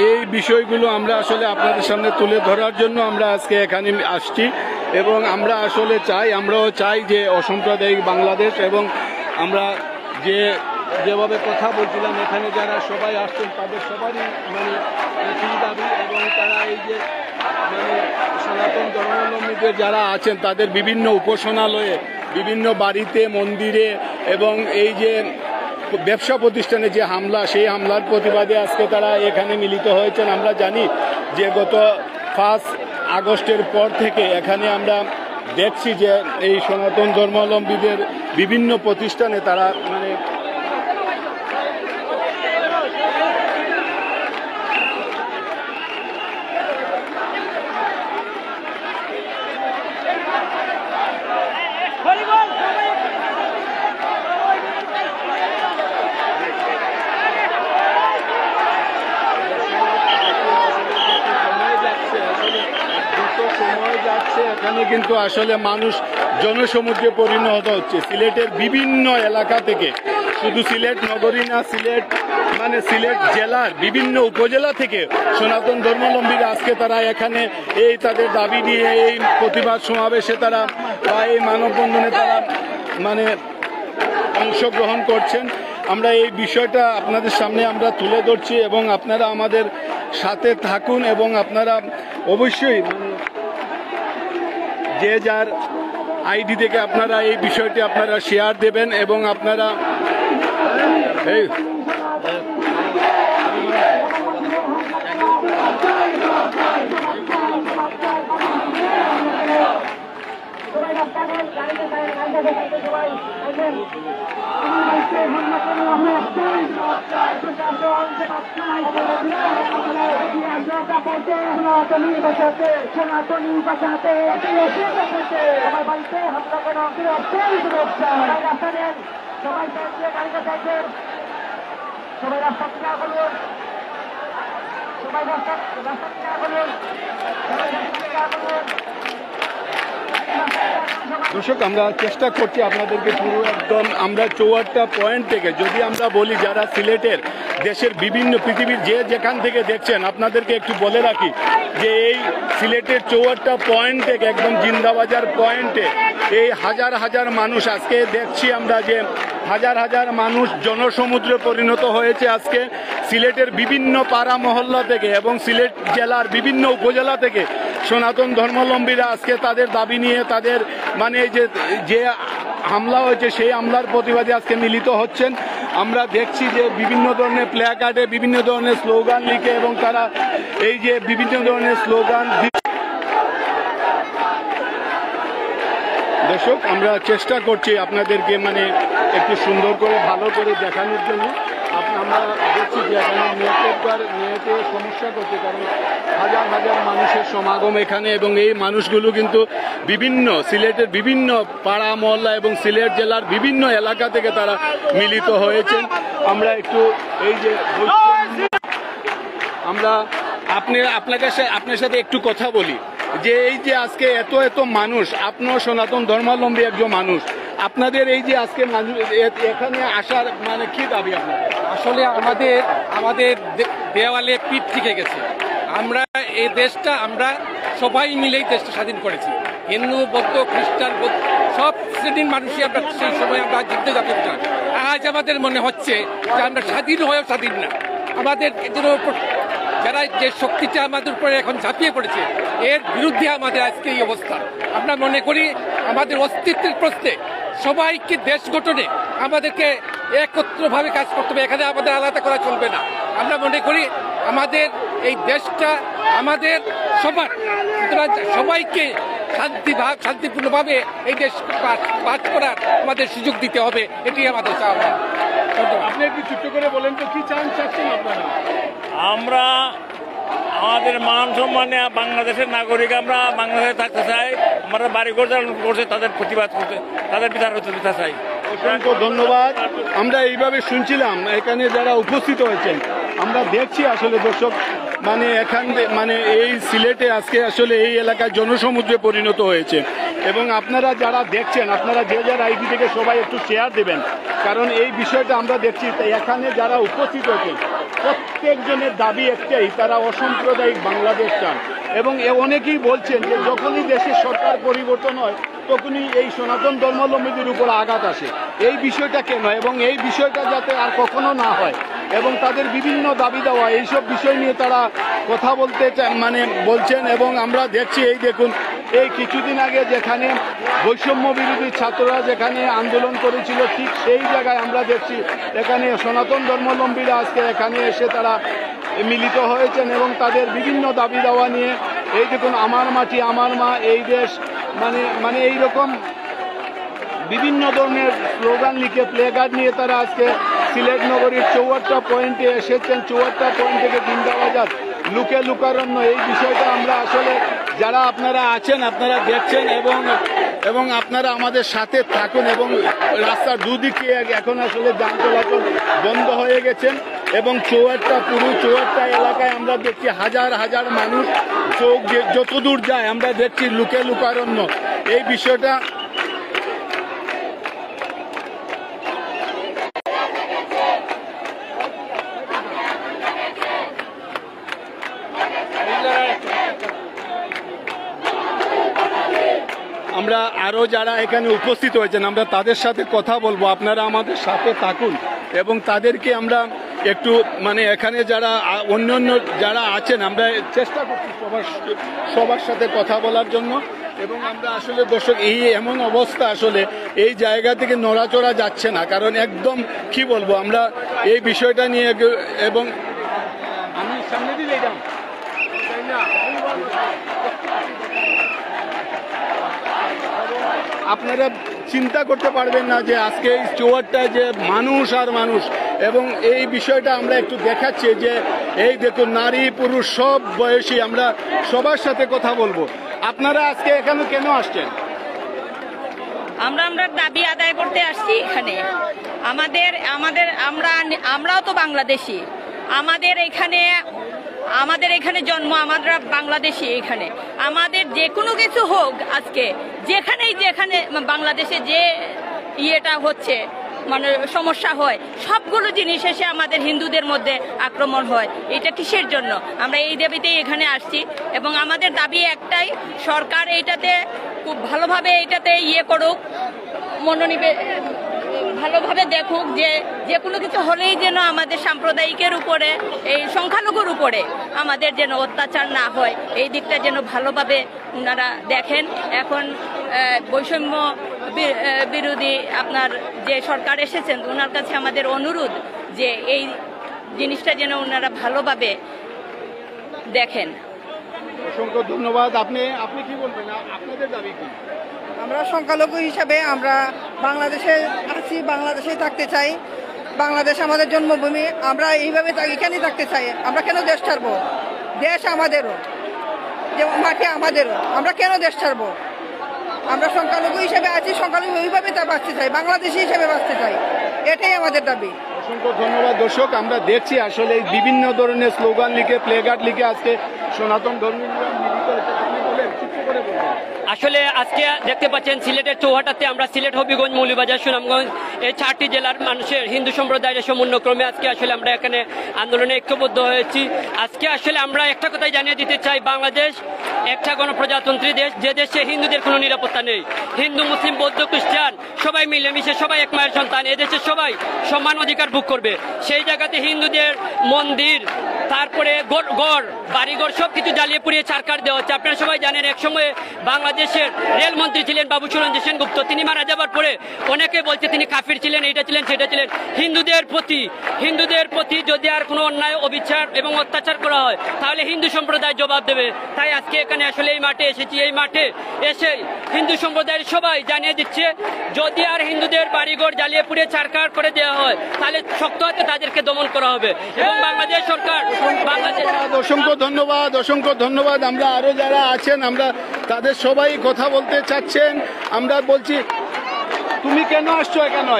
এই বিষয়গুলো আমরা আসলে আপনাদের সামনে তুলে ধরার জন্য আমরা আজকে এখানে আসছি এবং আমরা আসলে আমরাও চাই যে অসাম্প্রদায়িক বাংলাদেশ এবং আমরা যেভাবে কথা বলছিলাম এখানে যারা সবাই আসছেন তাদের সবারই মানে একই দাবি এবং তারা এই যে মানে সনাতন ধর্মাবলম্বীদের যারা আছেন তাদের বিভিন্ন উপাসনালয়ে, বিভিন্ন বাড়িতে, মন্দিরে এবং এই যে ব্যবসা প্রতিষ্ঠানে যে হামলা, সেই হামলার প্রতিবাদে আজকে তারা এখানে মিলিত হয়েছেন। আমরা জানি যে গত 5 আগস্টের পর থেকে এখানে আমরা দেখছি যে এই সনাতন ধর্মাবলম্বীদের বিভিন্ন প্রতিষ্ঠানে তারা মানে এখানে কিন্তু আসলে মানুষ জনসমুদ্রে পরিণত হচ্ছে। সিলেটের বিভিন্ন এলাকা থেকে, শুধু সিলেট নগরী না, সিলেট জেলার বিভিন্ন উপজেলা থেকে সনাতন ধর্মাবলম্বীরা আজকে তারা এখানে এই তাদের দাবি নিয়ে এই প্রতিবাদ সমাবেশে তারা বা এই মানববন্ধনে তারা মানে অংশগ্রহণ করছেন। আমরা এই বিষয়টা আপনাদের সামনে আমরা তুলে ধরছি এবং আপনারা আমাদের সাথে থাকুন এবং আপনারা অবশ্যই যে যার আইডি থেকে আপনারা এই বিষয়টি আপনারা শেয়ার দেবেন এবং আপনারা এই দর্শক, আমরা চেষ্টা করছি আপনাদেরকে পুরো একদম আমরা চৌয়াট্টা পয়েন্ট থেকে, যদি আমরা বলি যারা সিলেটের দেশের বিভিন্ন পৃথিবীর যে যেখান থেকে দেখছেন, আপনাদেরকে একটু বলে রাখি যে এই সিলেটের চৌয়াট্টা পয়েন্ট থেকে একদম জিন্দাবাজার পয়েন্টে এই হাজার হাজার মানুষ আজকে দেখছি আমরা যে হাজার হাজার মানুষ জনসমুদ্রে পরিণত হয়েছে আজকে সিলেটের বিভিন্ন পাড়া মহল্লা থেকে এবং সিলেট জেলার বিভিন্ন উপজেলা থেকে সনাতন ধর্মাবলম্বীরা আজকে তাদের দাবি নিয়ে তাদের মানে যে হামলা হয়েছে সেই হামলার প্রতিবাদে আজকে মিলিত হচ্ছেন। আমরা দেখছি যে বিভিন্ন ধরনের প্ল্যাকার্ডে বিভিন্ন ধরনের স্লোগান লিখে এবং তারা এই যে বিভিন্ন ধরনের স্লোগান। দর্শক, আমরা চেষ্টা করছি আপনাদেরকে মানে একটু সুন্দর করে ভালো করে দেখানোর জন্য। আমরা দেখছি যে এখানে নেটে সমস্যা করছে, কারণ হাজার হাজার মানুষের সমাগম এখানে এবং এই মানুষগুলো কিন্তু বিভিন্ন সিলেটের বিভিন্ন পাড়া মহল্লা এবং সিলেট জেলার বিভিন্ন এলাকা থেকে তারা মিলিত হয়েছেন। আমরা একটু এই যে আমরা আপনার সাথে একটু কথা বলি যে এই যে আজকে এত এত মানুষ, আপনার সনাতন ধর্মাবলম্বী একজন মানুষ, আপনাদের এই যে আজকে এখানে আসার মানে কি দাবি আপনাদের? আসলে আমাদের দেওয়ালে পিঠ থেকে গেছে। আমরা এই দেশটা আমরা সবাই মিলেই দেশটা স্বাধীন করেছি। হিন্দু, বৌদ্ধ, খ্রিস্টান সব শ্রেণীর মানুষই আমরা সেই সময় আমরা যুদ্ধে যাচ্ছিলাম। আজ আমাদের মনে হচ্ছে যে আমরা স্বাধীন হয়েও স্বাধীন না। আমাদের যারা যে শক্তিটা আমাদের উপরে এখন ঝাঁপিয়ে পড়েছে এর বিরুদ্ধে আমাদের আজকে এই অবস্থা। আমরা মনে করি আমাদের অস্তিত্বের প্রশ্নে সবাইকে দেশ গঠনে আমাদেরকে একত্রভাবে কাজ করতে হবে, এখানে আমাদের আলাদা করা চলবে না। আমরা মনে করি আমাদের এই দেশটা আমাদের সবার, সুতরাং সবাইকে শান্তিপূর্ণভাবে এই দেশ পাঠ করার আমাদের সুযোগ দিতে হবে, এটি আমাদের চাওয়া। আপনি একটু ছোট্ট করে বলেন তো কি চাচ্ছেন আপনারা? আমরা আমাদের মান সম্মানে বাংলাদেশের নাগরিক, আমরা বাংলাদেশে থাকতে চাই। আমরা বাড়িঘর করছে তাদের প্রতিবাদ করতে, তাদের বিচার দিতে চাই। অসংখ্য ধন্যবাদ। আমরা এইভাবে শুনছিলাম এখানে যারা উপস্থিত হয়েছেন, আমরা দেখছি আসলে দর্শক মানে মানে এই সিলেটে আজকে আসলে এই এলাকায় জনসমুদ্রে পরিণত হয়েছে এবং আপনারা যারা দেখছেন আপনারা যে যার আইডি থেকে সবাই একটু শেয়ার দেবেন, কারণ এই বিষয়টা আমরা দেখছি এখানে যারা উপস্থিত হয়েছেন প্রত্যেকজনের দাবি একটাই, তারা অসাম্প্রদায়িক বাংলাদেশ চান এবং অনেকেই বলছেন যে যখনই দেশের সরকার পরিবর্তন হয় তখনই এই সনাতন ধর্মাবলম্বীদের উপর আঘাত আসে। এই বিষয়টা কেন এবং এই বিষয়টা যাতে আর কখনো না হয় এবং তাদের বিভিন্ন দাবি দেওয়া এইসব বিষয় নিয়ে তারা কথা বলতে মানে বলছেন। এবং আমরা দেখছি এই দেখুন এই কিছুদিন আগে যেখানে বৈষম্য বিরোধী ছাত্ররা যেখানে আন্দোলন করেছিল ঠিক সেই জায়গায় আমরা দেখছি এখানে সনাতন ধর্মাবলম্বীরা আজকে এখানে এসে তারা মিলিত হয়েছেন এবং তাদের বিভিন্ন দাবি দেওয়া নিয়ে এই দেখুন আমার মাটি আমার মা এই দেশ মানে এইরকম বিভিন্ন ধরনের স্লোগান লিখে প্লেকার্ড নিয়ে তারা আজকে সিলেট নগরীর 54টা পয়েন্টে এসেছেন। 54টা পয়েন্ট থেকে জিন্দাবাজার লুকে লুকারণ্য এই বিষয়টা আমরা আসলে যারা আপনারা আছেন আপনারা দেখছেন এবং আপনারা আমাদের সাথে থাকুন এবং রাস্তার দুদিকে এখন আসলে যান চলাচল বন্ধ হয়ে গেছেন এবং পুরো 54টা এলাকায় আমরা দেখছি হাজার হাজার মানুষ চোখ যতদূর যায় আমরা দেখছি লুকে লুকারণ্য এই বিষয়টা। আমরা আরও যারা এখানে উপস্থিত হয়েছেন আমরা তাদের সাথে কথা বলবো, আপনারা আমাদের সাথে থাকুন এবং তাদেরকে আমরা একটু মানে এখানে যারা অন্য যারা আছেন আমরা চেষ্টা করছি সবার সাথে কথা বলার জন্য। এবং আমরা আসলে দর্শক এই এমন অবস্থা আসলে এই জায়গা থেকে নড়াচড়া যাচ্ছে না, কারণ একদম কি বলবো আমরা এই বিষয়টা নিয়ে এবং আমি সামনে দিলে যান আপনারা চিন্তা করতে পারবেন না যে আজকে এই চৌহাট্টা যে মানুষ আর মানুষ, এবং এই বিষয়টা আমরা একটু দেখাচ্ছি যে এই দেখুন নারী পুরুষ সব বয়সী, আমরা সবার সাথে কথা বলবো। আপনারা আজকে এখানে কেন আসছেন? আমরা দাবি আদায় করতে আসছি এখানে। আমরাও তো বাংলাদেশি, আমাদের এখানে জন্ম, আমরা বাংলাদেশি। এখানে আমাদের যে কোনো কিছু হোক, আজকে যেখানে বাংলাদেশে যে ইয়েটা হচ্ছে মানে সমস্যা হয়, সবগুলো জিনিস এসে আমাদের হিন্দুদের মধ্যে আক্রমণ হয়। এটা কিসের জন্য? আমরা এই দাবিতেই এখানে আসছি এবং আমাদের দাবি একটাই, সরকার এইটাতে খুব ভালোভাবে এইটাতে ইয়ে করুক, ভালোভাবে দেখুক যে কোনো কিছু হলেই যেন আমাদের সাম্প্রদায়িকের উপরে, এই সংখ্যালঘুর উপরে আমাদের যেন অত্যাচার না হয়, এই দিকটা যেন ভালোভাবে ওনারা দেখেন। এখন বৈষম্য বিরোধী আপনার যে সরকার এসেছেন, ওনার কাছে আমাদের অনুরোধ যে এই জিনিসটা যেন ওনারা ভালোভাবে দেখেন। অসংখ্য ধন্যবাদ। আপনি কি বলবেন, আপনাদের দাবি কি? আমরা সংখ্যালঘু হিসাবে আমরা বাংলাদেশে আছি, বাংলাদেশেই থাকতে চাই। বাংলাদেশ আমাদের জন্মভূমি, আমরা এইভাবে এখানেই থাকতে চাই। আমরা কেন দেশ ছাড়বো? দেশ আমাদেরও, যে মাটি আমাদেরও, আমরা কেন দেশ ছাড়বো? আমরা সংখ্যালঘু হিসেবে আছি, সংখ্যালঘু ওইভাবে তা বাঁচতে চাই, বাংলাদেশি হিসেবে বাঁচতে চাই, এটাই আমাদের দাবি। অসংখ্য ধন্যবাদ। দর্শক, আমরা দেখছি আসলে বিভিন্ন ধরনের স্লোগান লিখে, প্লেকার্ড লিখে আজকে সনাতন ধর্মীয় মিলিত হচ্ছে। আপনি বলেন, চিত্র করে বলবেন। আসলে আজকে দেখতে পাচ্ছেন সিলেটের চৌহাটাতে আমরা সিলেট, হবিগঞ্জ, মৌলভীবাজার, সুনামগঞ্জ এই 4টি জেলার মানুষের হিন্দু সম্প্রদায়ের সমন্বয়ক্রমে আজকে আসলে আমরা এখানে আন্দোলনে ঐক্যবদ্ধ হয়েছি। আজকে আসলে আমরা একটা কথাই জানিয়ে দিতে চাই, বাংলাদেশ একটা গণপ্রজাতন্ত্রী দেশ, যে দেশে হিন্দুদের কোনো নিরাপত্তা নেই। হিন্দু, মুসলিম, বৌদ্ধ, খ্রিস্টান সবাই মিলেমিশে, সবাই এক মায়ের সন্তান, এদেশে সবাই সমান অধিকার ভোগ করবে। সেই জায়গাতে হিন্দুদের মন্দির, তারপরে গড় বাড়িঘর সবকিছু জ্বালিয়ে পুড়িয়ে ছারখার দেওয়া হচ্ছে। আপনারা সবাই জানেন, এক সময়ে বাংলাদেশের রেলমন্ত্রী ছিলেন বাবু সুরঞ্জিত সেনগুপ্ত, তিনি মারা যাবার পরে অনেকে বলছে তিনি কাফির ছিলেন, এইটা ছিলেন সেটা ছিলেন। হিন্দুদের প্রতি যদি আর কোনো অন্যায়, অবিচার এবং অত্যাচার করা হয়, তাহলে হিন্দু সম্প্রদায় জবাব দেবে। তাই আজকে এখানে আসলে এই মাঠে এসেছি। এই মাঠে এসে হিন্দু সম্প্রদায়ের সবাই জানিয়ে দিচ্ছে, যদি আর হিন্দুদের বাড়িঘর জ্বালিয়ে পুড়িয়ে ছারখার করে দেওয়া হয়, তাহলে শক্ত হাতে তাদেরকে দমন করা হবে। এবং বাংলাদেশ সরকার অসংখ্য ধন্যবাদ। আমরা আরো যারা আছেন, আমরা তাদের সবাই কথা বলতে চাচ্ছেন। আমরা বলছি, তুমি কেন আসছো এখানে?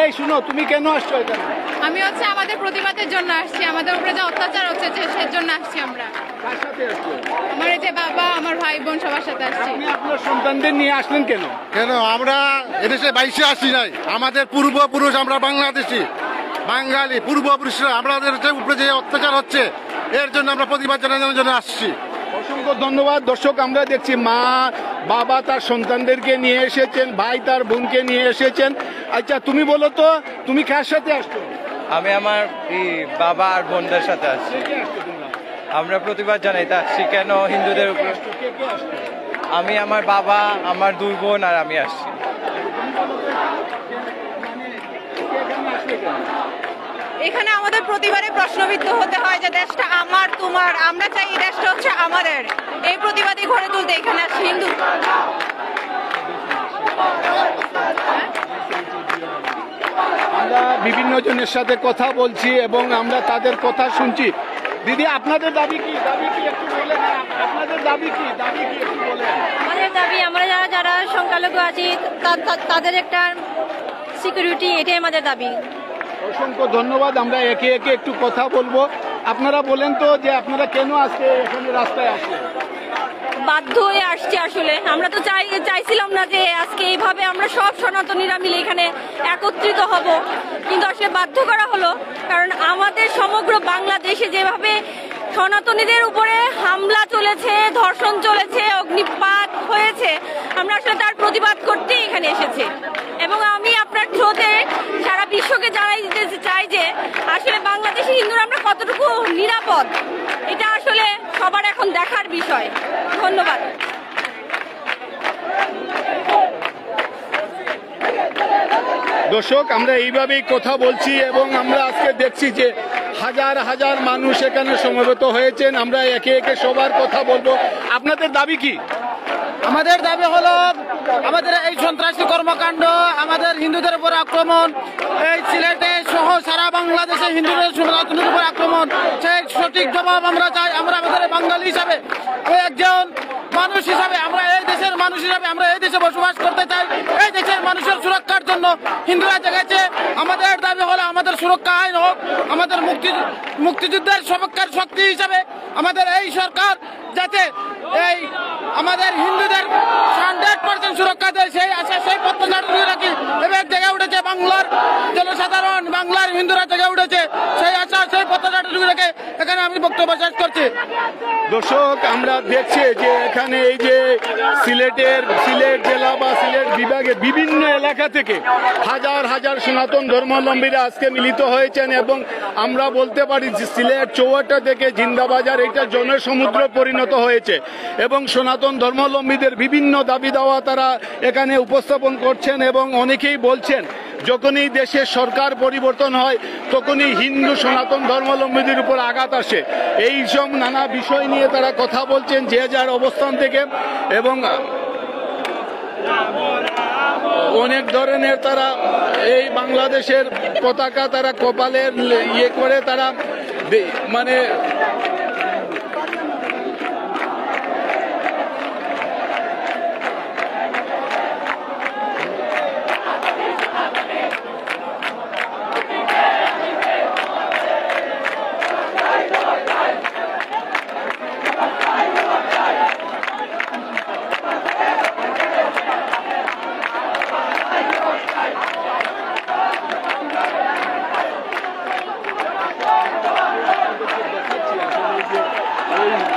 এই শুনো, তুমি কেন আসছো এখানে? আমি আমাদের প্রতিবাদের জন্য আসছি, আমাদের উপরে যে অত্যাচার হচ্ছে সেই জন্য আসছি। আমরা কার সাথে আসছো? আমার এই যে বাবা, আমার ভাই বোন সবার সাথে আসছি। আপনি আপনার সন্তানদের নিয়ে আসলেন কেন? আমরা এদেশে বাইশে আসি নাই, আমাদের পূর্বপুরুষ, আমরা বাংলাদেশি বাঙালি পূর্বপুরুষরা আমাদের উপরে যে অত্যাচার হচ্ছে, এর জন্য আমরা প্রতিবাদ জানানোর জন্য আসছি। অসংখ্য ধন্যবাদ। দর্শক, আমরা দেখছি মা বাবা তার সন্তানদেরকে নিয়ে এসেছেন, ভাই তার বোনকে নিয়ে এসেছেন। আচ্ছা, তুমি বলো তো, তুমি কার সাথে আসছো? আমি আমার বাবা আর বোনদের সাথে আসছি। আমরা প্রতিবাদ জানাইতে আসছি কেন হিন্দুদের উপরে। আমি, আমার বাবা, আমার 2 বোন আর আমি আসছি। এখানে আমাদের প্রতিবারে প্রশ্নবিদ্ধ হতে হয় যে দেশটা আমার, তোমার, আমরা চাই এই দেশটা হচ্ছে আমাদের। এই প্রতিবাদী গড়ে তুলতে এখানে আসছি। হিন্দু আমরা বিভিন্ন জনের সাথে কথা বলছি এবং আমরা তাদের কথা শুনছি। দিদি, আপনাদের দাবি কি? একটু বলেন। আপনাদের দাবি কি একটু বলেন। আমাদের দাবি, আমরা যারা সংখ্যালঘু আছি তাদের একটা সিকিউরিটি, এটাই আমাদের দাবি। অসংখ্য ধন্যবাদ। আমরা একে একে একটু কথা বলবো। আপনারা বলেন তো যে আপনারা কেন আজকে এখানে রাস্তায় আসলেন? বাধ্য হয়ে আসছি। আসলে আমরা তো চাইছিলাম না যে আজকে এইভাবে আমরা সব সনাতনীরা মিলে এখানে একত্রিত হব, কিন্তু আসলে বাধ্য করা হলো। কারণ আমাদের সমগ্র বাংলাদেশে যেভাবে সনাতনীদের উপরে হামলা চলেছে, ধর্ষণ চলেছে, অগ্নিপাত হয়েছে, আমরা আসলে তার প্রতিবাদ করতে এখানে এসেছি। এবং আমি আপনার থ্রুতে সারা বিশ্বকে জানাই দিতে চাই যে আসলে বাংলাদেশি হিন্দুরা আমরা কতটুকু নিরাপদ, এটা আসলে সবার এখন দেখার বিষয়। ধন্যবাদ। দর্শক আমরা এইভাবেই কথা বলছি এবং আমরা আজকে দেখছি যে হাজার হাজার মানুষ এখানে সমবেত হয়েছেন। আমরা একে একে সবার কথা বলবো। আপনাদের দাবি কি? আমাদের দাবি হলো আমাদের এই সন্ত্রাসী কর্মকাণ্ড, আমাদের হিন্দুদের উপর আক্রমণ, এই সিলেটে সহ সারা বাংলাদেশে হিন্দুদের সনাতনের উপর আক্রমণ, সেই সঠিক জবাব আমরা চাই। আমরা আমাদের বাঙালি হিসাবে, একজন মানুষ হিসাবে, আমরা এই দেশের মানুষ হিসাবে আমরা এই দেশে বসবাস করতে চাই। এই দেশের মানুষের সুরক্ষার জন্য হিন্দুরা জেগেছে। আমাদের দাবি হলো আমাদের সুরক্ষা আইন হোক। আমাদের মুক্তিযুদ্ধের সপক্ষের শক্তি হিসাবে আমাদের এই সরকার যাতে এই আমাদের হিন্দুদের 100% সুরক্ষা দেয়, সেই আশা সেই প্রত্যাশা রাখি। এবার জেগে উঠেছে বাংলার জনসাধারণ, বাংলার হিন্দুরা জেগে উঠেছে, সেই আশা সেই প্রত্যাশা রেখে এখানে আমি বক্তব্য শেষ করছি। দর্শক আমরা দেখছি যে এখানে এই যে সিলেট জেলা বা সিলেট বিভাগে বিভিন্ন এলাকা থেকে হাজার হাজার সনাতন ধর্মাবলম্বীরা আজকে মিলিত হয়েছেন এবং আমরা বলতে পারি যে সিলেট চৌহাট্টা থেকে জিন্দাবাজার এটা জনসমুদ্র পরিণত হয়েছে এবং সনাতন ধর্মাবলম্বীদের বিভিন্ন দাবি দাওয়া তারা এখানে উপস্থাপন করছেন এবং অনেকেই বলছেন যখনই দেশের সরকার পরিবর্তন হয় তখনই হিন্দু সনাতন ধর্মাবলম্বীদের উপর আঘাত আসে। এই সব নানা বিষয় নিয়ে তারা কথা বলছেন যে যার অবস্থান থেকে এবং অনেক ধরনের তারা এই বাংলাদেশের পতাকা তারা কপালের ইয়ে করে তারা মানে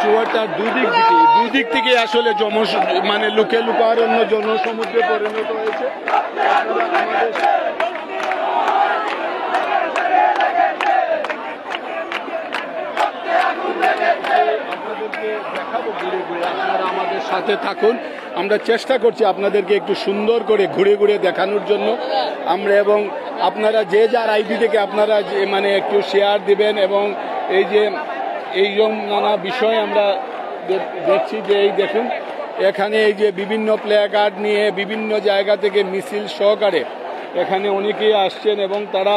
চুয়াটার দুদিক থেকে আসলে মানে লুকে লুকারণ্য জনসমুদ্রে পরিণত হয়েছে। আপনাদেরকে দেখাবো ঘুরে ঘুরে, আপনারা আমাদের সাথে থাকুন। আমরা চেষ্টা করছি আপনাদেরকে একটু সুন্দর করে ঘুরে ঘুরে দেখানোর জন্য আমরা, এবং আপনারা যে যার আইডি থেকে আপনারা মানে একটু শেয়ার দিবেন এবং এই যে এইরকম নানা বিষয় আমরা দেখছি যে এই দেখুন এখানে এই যে বিভিন্ন প্লে কার্ড নিয়ে বিভিন্ন জায়গা থেকে মিছিল সহকারে এখানে অনেকেই আসছেন এবং তারা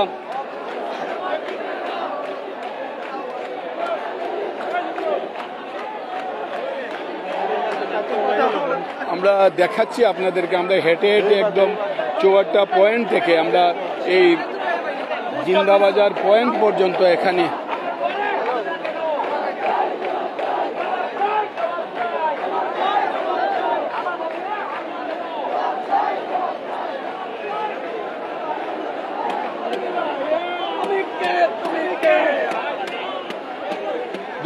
আমরা দেখাচ্ছি আপনাদেরকে। আমরা হেঁটে হেঁটে একদম চৌহাট্টা পয়েন্ট থেকে আমরা এই জিন্দাবাজার পয়েন্ট পর্যন্ত এখানে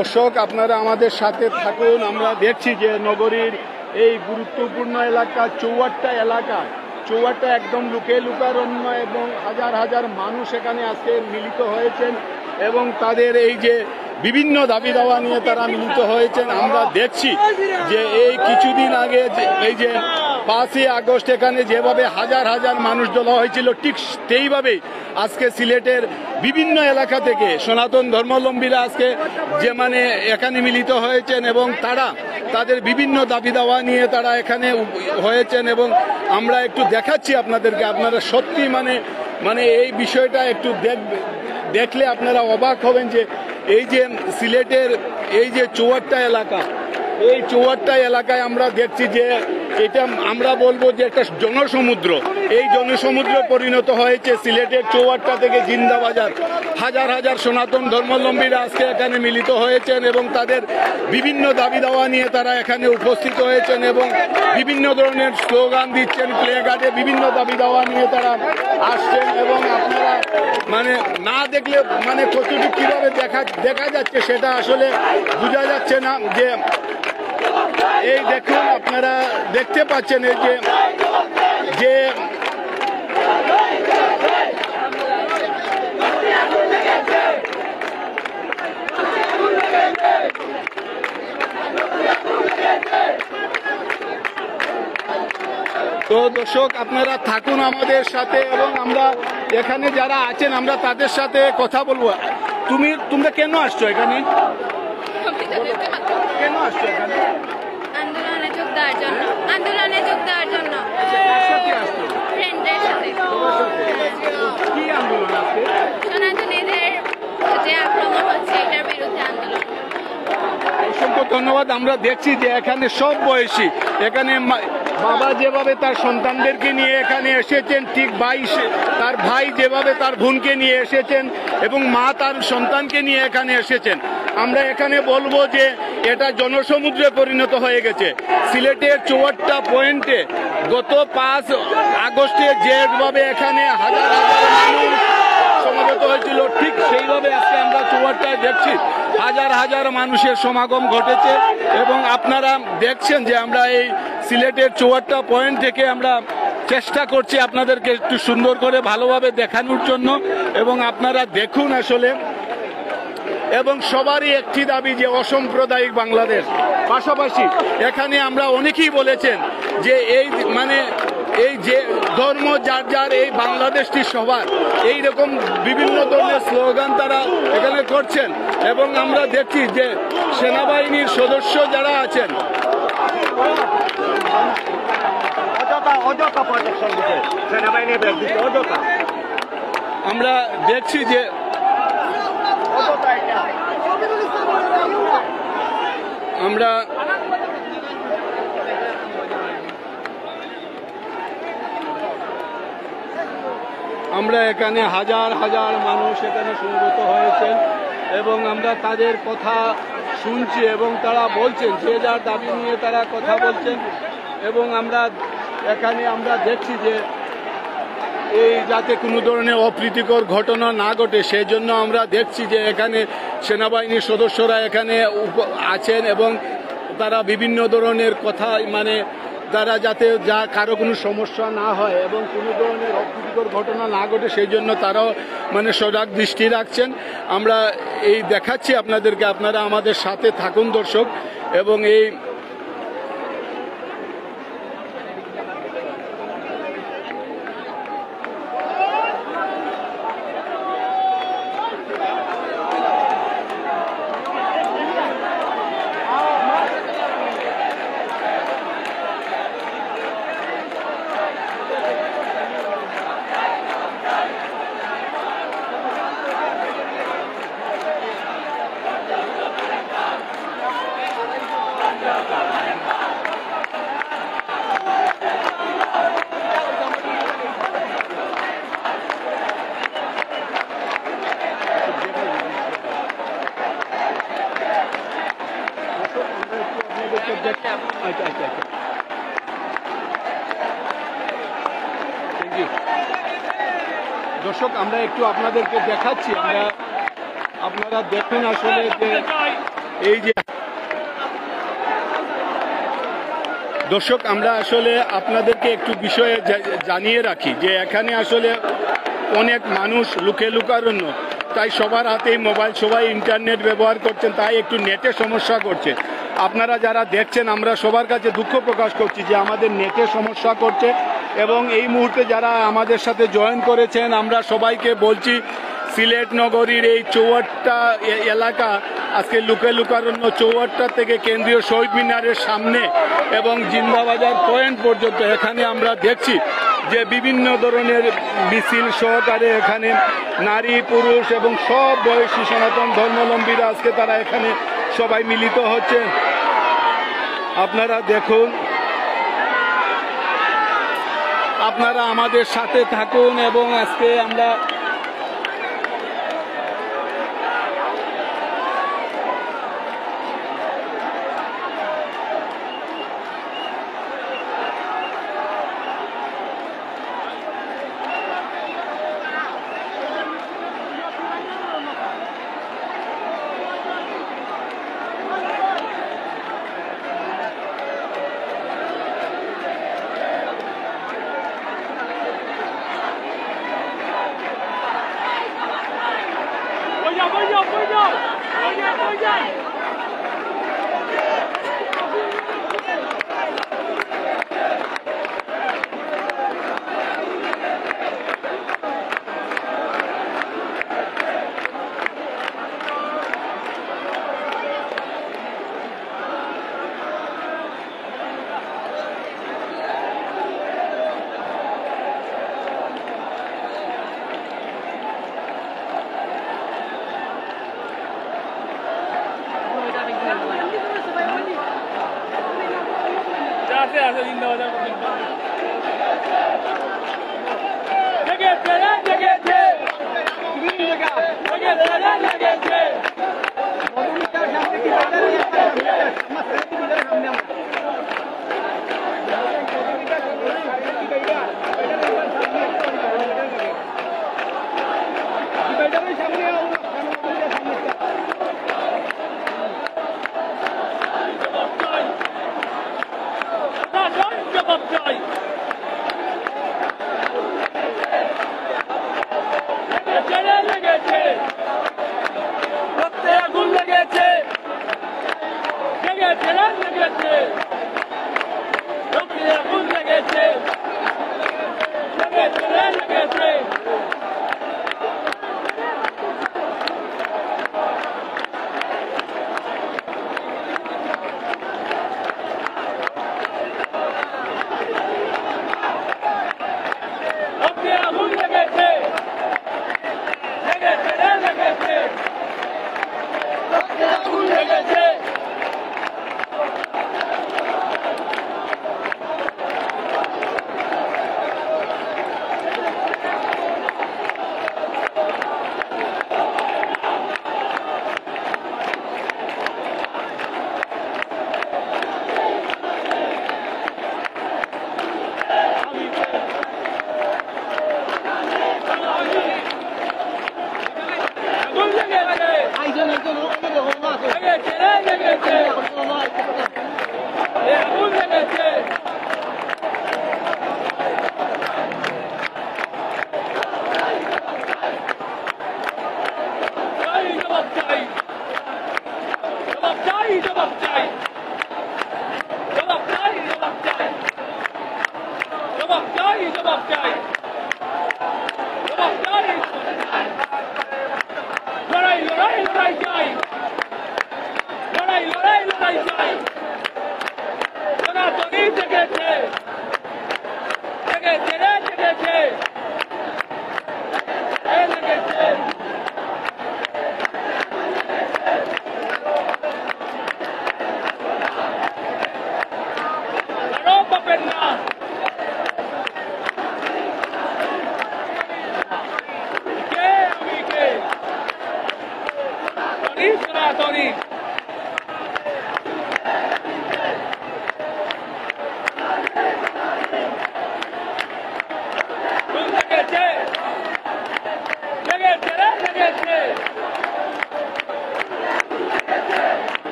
দর্শক আপনারা আমাদের সাথে থাকুন। আমরা দেখছি যে নগরীর এই গুরুত্বপূর্ণ এলাকা চৌহাট্টা একদম লুকারণ্য এবং হাজার হাজার মানুষ এখানে আজকে মিলিত হয়েছেন এবং তাদের এই যে বিভিন্ন দাবি দাওয়া নিয়ে তারা মিলিত হয়েছেন। আমরা দেখছি যে এই কিছুদিন আগে এই যে 5ই আগস্ট এখানে যেভাবে হাজার হাজার মানুষ তোলা হয়েছিল ঠিক সেইভাবেই আজকে সিলেটের বিভিন্ন এলাকা থেকে সনাতন ধর্মাবলম্বীরা আজকে যে মানে এখানে মিলিত হয়েছেন এবং তারা তাদের বিভিন্ন দাবি দাওয়া নিয়ে তারা এখানে হয়েছেন এবং আমরা একটু দেখাচ্ছি আপনাদেরকে। আপনারা সত্যি মানে এই বিষয়টা একটু দেখলে আপনারা অবাক হবেন যে এই যে সিলেটের এই যে চৌহাট্টা এলাকা, এই চৌহাট্টা এলাকায় আমরা দেখছি যে এটা আমরা বলবো যে একটা জনসমুদ্র, এই জনসমুদ্র পরিণত হয়েছে সিলেটের চৌহাট্টা থেকে জিন্দাবাজার। হাজার হাজার সনাতন ধর্মাবলম্বীরা আজকে এখানে মিলিত হয়েছেন এবং তাদের বিভিন্ন দাবি দাওয়া নিয়ে তারা এখানে উপস্থিত হয়েছেন এবং বিভিন্ন ধরনের স্লোগান দিচ্ছেন, প্লে কার্ডে বিভিন্ন দাবি দাওয়া নিয়ে তারা আসছেন এবং আপনারা মানে না দেখলে মানে কতটুকু কিভাবে দেখা যাচ্ছে সেটা আসলে বোঝা যাচ্ছে না। যে এই দেখুন আপনারা দেখতে পাচ্ছেন এই যে তো দর্শক আপনারা থাকুন আমাদের সাথে এবং আমরা এখানে যারা আছেন আমরা তাদের সাথে কথা বলবো। তোমরা কেন আসছো এখানে? কেন আসছো এখানে? আন্দোলনে যোগ দেওয়ার জন্য। কার সাথে আসছো? ফ্রেন্ডদের সাথে। কি আন্দোলন আজকে? সনাতনীদের যে আক্রমণ হচ্ছে এটার বিরুদ্ধে আন্দোলন। অসংখ্য ধন্যবাদ। আমরা দেখছি যে এখানে সব বয়সী, এখানে বাবা যেভাবে তার সন্তানদেরকে নিয়ে এখানে এসেছেন, ঠিক তার ভাই যেভাবে তার বোনকে নিয়ে এসেছেন এবং মা তার সন্তানকে নিয়ে এখানে এসেছেন। আমরা এখানে বলবো যে এটা জনসমুদ্রে পরিণত হয়ে গেছে। সিলেটের 54টা পয়েন্টে গত 5 আগস্টে যেভাবে এখানে হাজার হাজার মানুষ সমবেত হয়েছিল, ঠিক সেইভাবে আজকে আমরা 54টায় দেখছি হাজার হাজার মানুষের সমাগম ঘটেছে। এবং আপনারা দেখছেন যে আমরা এই সিলেটের 54টা পয়েন্ট থেকে আমরা চেষ্টা করছি আপনাদেরকে একটু সুন্দর করে ভালোভাবে দেখানোর জন্য। এবং আপনারা দেখুন আসলে, এবং সবারই একটি দাবি যে অসাম্প্রদায়িক বাংলাদেশ। পাশাপাশি এখানে আমরা অনেকেই বলেছেন যে এই যে ধর্ম যার যার, এই বাংলাদেশটি সবার, এইরকম বিভিন্ন ধরনের স্লোগান তারা এখানে করছেন। এবং আমরা দেখছি যে সেনাবাহিনীর সদস্য যারা আছেন আমরা দেখছি যে আমরা এখানে হাজার হাজার মানুষ এখানে সমবেত হয়েছেন এবং আমরা তাদের কথা শুনছি এবং তারা বলছেন যে যার দাবি নিয়ে তারা কথা বলছেন। এবং আমরা এখানে দেখছি যে এই যাতে কোনো ধরনের অপ্রীতিকর ঘটনা না ঘটে সেই জন্য আমরা দেখছি যে এখানে সেনাবাহিনীর সদস্যরা এখানে আছেন এবং তারা বিভিন্ন ধরনের কথা তারা যাতে কারো কোনো সমস্যা না হয় এবং কোনো ধরনের অপ্রীতিকর ঘটনা না ঘটে সেই জন্য তারাও সজাগ দৃষ্টি রাখছেন। আমরা এই দেখাচ্ছি আপনাদেরকে, আপনারা আমাদের সাথে থাকুন দর্শক। এবং এই দর্শক আমরা একটু আপনাদেরকে দেখাচ্ছি, আপনারা দেখুন আসলে যে এই যে দর্শক আমরা আসলে আপনাদেরকে একটু বিষয়ে জানিয়ে রাখি যে এখানে আসলে অনেক মানুষ লুকারণ্য, তাই সবার হাতেই মোবাইল, সবাই ইন্টারনেট ব্যবহার করছেন, তাই একটু নেটে সমস্যা করছে। আপনারা যারা দেখছেন আমরা সবার কাছে দুঃখ প্রকাশ করছি যে আমাদের নেটে সমস্যা করছে। এবং এই মুহূর্তে যারা আমাদের সাথে জয়েন করেছেন আমরা সবাইকে বলছি সিলেট নগরীর এই 54টা এলাকা আজকে লুকারণ্য 54টা থেকে কেন্দ্রীয় শহীদ মিনারের সামনে এবং জিন্দাবাজার পয়েন্ট পর্যন্ত এখানে আমরা দেখছি যে বিভিন্ন ধরনের মিছিল সহকারে এখানে নারী পুরুষ এবং সব বয়সী সনাতন ধর্মাবলম্বীরা আজকে তারা এখানে সবাই মিলিত হচ্ছে। আপনারা দেখুন, আপনারা আমাদের সাথে থাকুন এবং আজকে আমরা আছে জিন্দাবাদ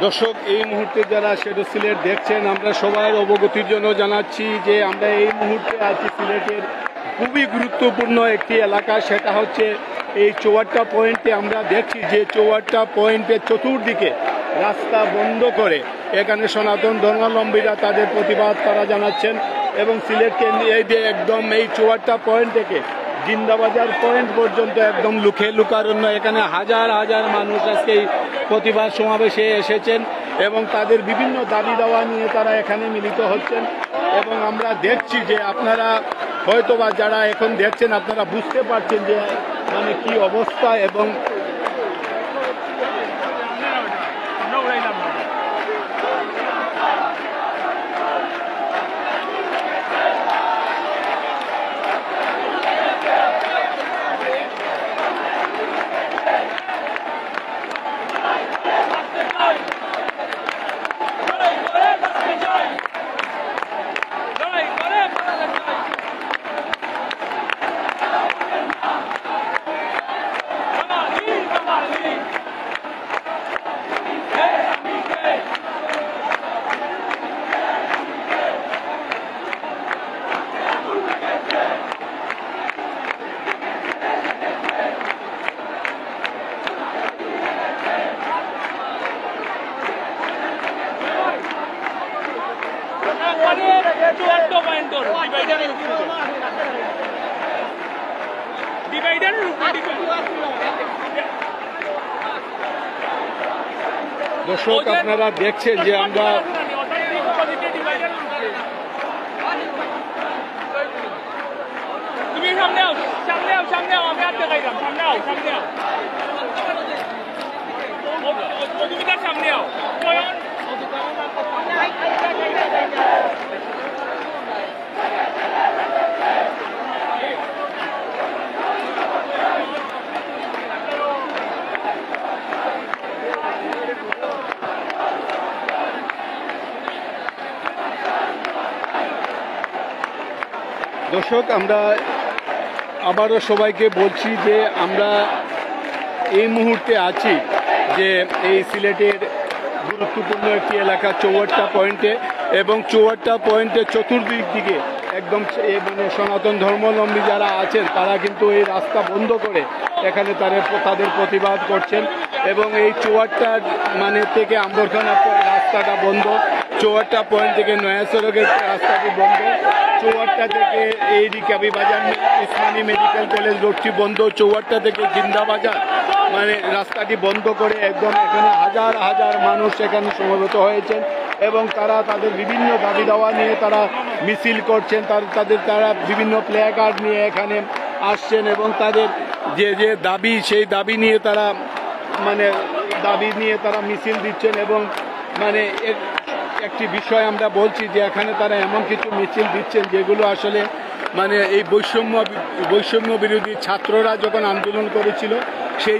দর্শক, এই মুহূর্তে যারা সেটা সিলেট দেখছেন, আমরা সবার অবগতির জন্য জানাচ্ছি যে আমরা এই মুহূর্তে আছি সিলেটের খুবই গুরুত্বপূর্ণ একটি এলাকা, সেটা হচ্ছে এই চৌয়াট্টা পয়েন্টে। আমরা দেখছি যে চৌয়াট্টা পয়েন্টের চতুর্দিকে রাস্তা বন্ধ করে এখানে সনাতন ধর্মাবলম্বীরা তাদের প্রতিবাদ তারা জানাচ্ছেন এবং সিলেটকে এই যে একদম এই চৌয়াট্টা পয়েন্ট থেকে জিন্দাবাজার পয়েন্ট পর্যন্ত একদম লুকারণ্য। এখানে হাজার হাজার মানুষ আজকে এই প্রতিবাদ সমাবেশে এসেছেন এবং তাদের বিভিন্ন দাবি দাওয়া নিয়ে তারা এখানে মিলিত হচ্ছেন এবং আমরা দেখছি যে আপনারা হয়তোবা যারা এখন দেখছেন আপনারা বুঝতে পারছেন যে মানে কি অবস্থা। এবং দর্শক আপনারা দেখছেন যে আমরা তুমি সামনে আও সামনে আও আমি আর দেখাইলাম সামনে আও তুমি তার সামনে আও দর্শক আমরা আবারও সবাইকে বলছি যে আমরা এই মুহূর্তে আছি যে এই সিলেটের গুরুত্বপূর্ণ একটি এলাকা চৌয়াট্টা পয়েন্টে এবং চৌয়াট্টা পয়েন্টের চতুর্দিক দিকে একদম মানে সনাতন ধর্মাবলম্বী যারা আছেন তারা কিন্তু এই রাস্তা বন্ধ করে এখানে তাদের প্রতিবাদ করছেন এবং এই চৌয়াট্টার মানে থেকে আম্বরখানা রাস্তাটা বন্ধ, চৌয়াট্টা পয়েন্ট থেকে নয়া সড়কের রাস্তাটি বন্ধ, চৌয়াট্টা থেকে এই রিকাবি বাজার ইসলামী মেডিকেল কলেজ রোডটি বন্ধ, চৌয়াট্টা থেকে জিন্দা বাজার মানে রাস্তাটি বন্ধ করে একদম এখানে হাজার হাজার মানুষ এখানে সমবেত হয়েছেন এবং তারা তাদের বিভিন্ন দাবি দাওয়া নিয়ে তারা মিছিল করছেন, তারা বিভিন্ন প্লে কার্ড নিয়ে এখানে আসছেন এবং তাদের যে দাবি সেই দাবি নিয়ে তারা মিছিল দিচ্ছেন এবং মানে একটি বিষয় আমরা বলছি যে এখানে তারা এমন কিছু মিছিল দিচ্ছেন যেগুলো আসলে মানে এই বৈষম্য বিরোধী ছাত্ররা যখন আন্দোলন করেছিল সেই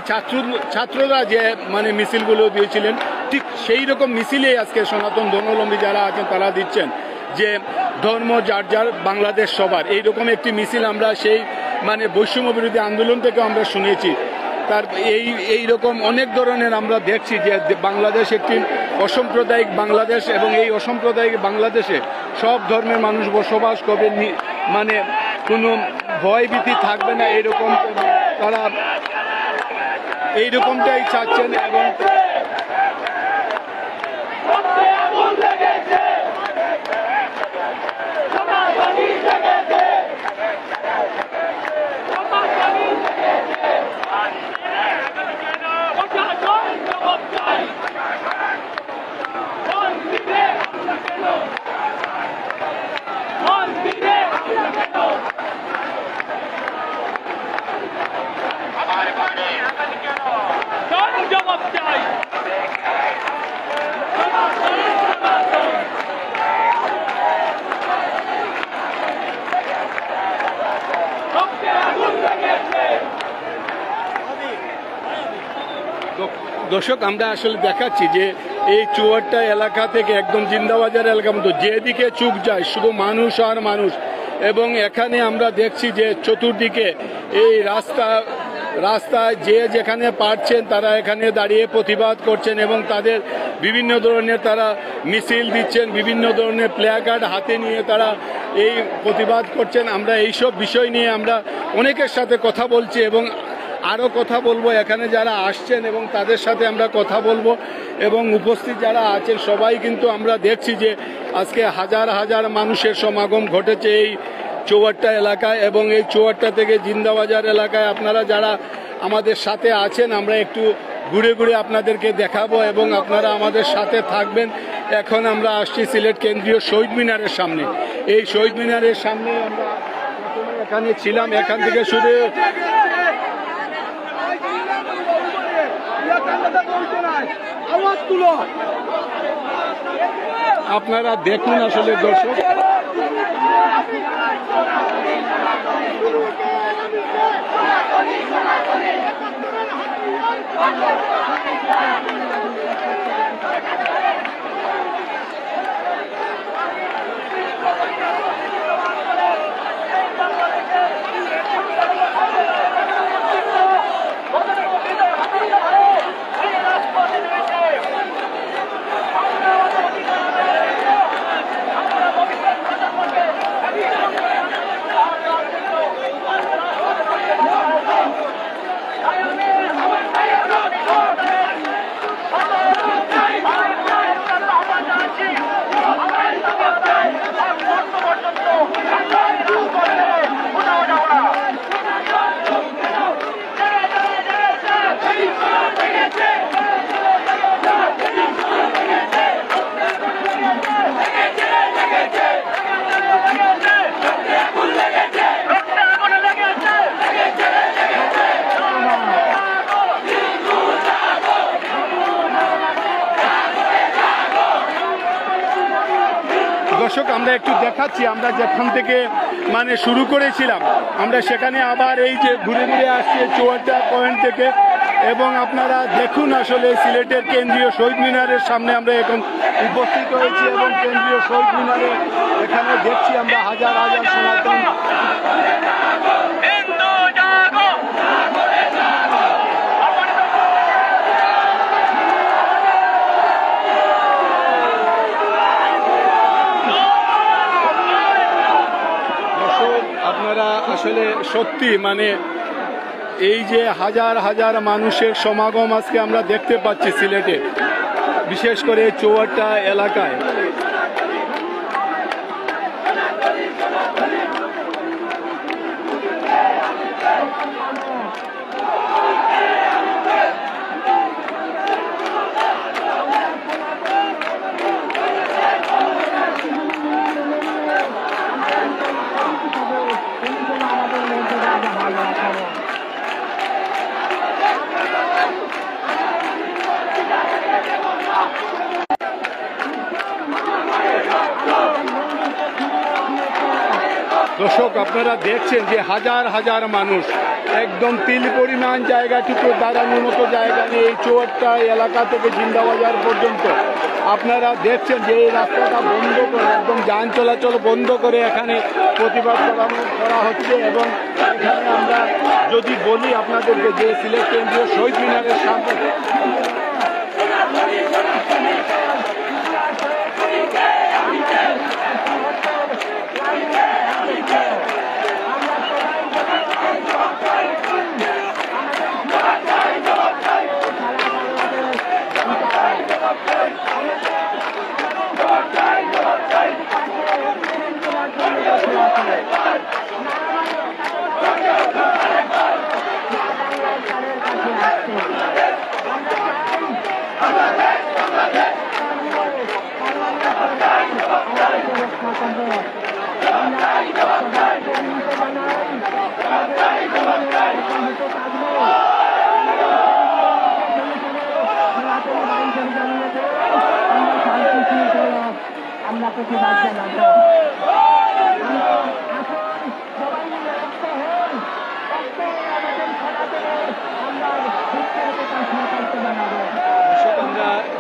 ছাত্ররা যে মানে মিছিলগুলো দিয়েছিলেন ঠিক সেই রকম মিছিলেই আজকে সনাতন ধর্মাবলম্বী যারা আছেন তারা দিচ্ছেন যে ধর্ম যার যার বাংলাদেশ সবার, এইরকম একটি মিছিল আমরা সেই মানে বৈষম্য বিরোধী আন্দোলন থেকে আমরা শুনেছি। তার এই রকম অনেক ধরনের আমরা দেখছি যে বাংলাদেশ একটি অসাম্প্রদায়িক বাংলাদেশ এবং এই অসাম্প্রদায়িক বাংলাদেশে সব ধর্মের মানুষ বসবাস করবে, মানে কোনো ভয়ভীতি থাকবে না, এরকম তারা এইরকমটাই চাচ্ছেন এবং দর্শক আমরা আসলে দেখাচ্ছি যে এই চৌয়াট্টা এলাকা থেকে একদম জিন্দাবাজার এলাকা মতো যেদিকে চোখ যায় শুধু মানুষ আর মানুষ এবং এখানে আমরা দেখছি যে চতুর্দিকে এই রাস্তায় যে যেখানে পারছেন তারা এখানে দাঁড়িয়ে প্রতিবাদ করছেন এবং তাদের বিভিন্ন ধরনের তারা মিছিল দিচ্ছেন, বিভিন্ন ধরনের প্লে কার্ড হাতে নিয়ে তারা এই প্রতিবাদ করছেন। আমরা এইসব বিষয় নিয়ে আমরা অনেকের সাথে কথা বলছি এবং আরও কথা বলবো, এখানে যারা আসছেন এবং তাদের সাথে আমরা কথা বলবো এবং উপস্থিত যারা আছেন সবাই কিন্তু আমরা দেখছি যে আজকে হাজার হাজার মানুষের সমাগম ঘটেছে এই চৌয়াট্টা এলাকায় এবং এই চৌয়াট্টা থেকে জিন্দাবাজার এলাকায় আপনারা যারা আমাদের সাথে আছেন আমরা একটু ঘুরে ঘুরে আপনাদেরকে দেখাবো এবং আপনারা আমাদের সাথে থাকবেন। এখন আমরা আসছি সিলেট কেন্দ্রীয় শহীদ মিনারের সামনে। এই শহীদ মিনারের সামনে আমরা এখানে ছিলাম, এখান থেকে শুরু আপনারা দেখুন আসলে দর্শক দর্শক আমরা একটু দেখাচ্ছি, আমরা যেখান থেকে মানে শুরু করেছিলাম আমরা সেখানে আবার এই যে ঘুরে ঘুরে আসছে চুয়াড্ডা পয়েন্ট থেকে, এবং আপনারা দেখুন আসলে সিলেটের কেন্দ্রীয় শহীদ মিনারের সামনে আমরা এখন উপস্থিত হয়েছি, এবং কেন্দ্রীয় শহীদ মিনারে এখানে দেখছি আমরা হাজার হাজার সনাতন আপনারা আসলে সত্যি মানে এই যে হাজার হাজার মানুষের সমাগম আজকে আমরা দেখতে পাচ্ছি সিলেটে, বিশেষ করে চৌয়াড্ডা এলাকায়। দর্শক আপনারা দেখছেন যে হাজার হাজার মানুষ, একদম তিল পরিমাণ জায়গাটুকু দাঁড়ানোর মতো জায়গা নেই এই চৌয়াড্ডা এলাকা থেকে জিন্দাবাজার পর্যন্ত। আপনারা দেখছেন যে এই রাস্তাটা বন্ধ করে, একদম যান চলাচল বন্ধ করে এখানে প্রতিবাদ করা হচ্ছে। এবং এখানে আমরা যদি বলি আপনাদেরকে যে সিলেট কেন্দ্রীয় শহীদ মিনারের সামনে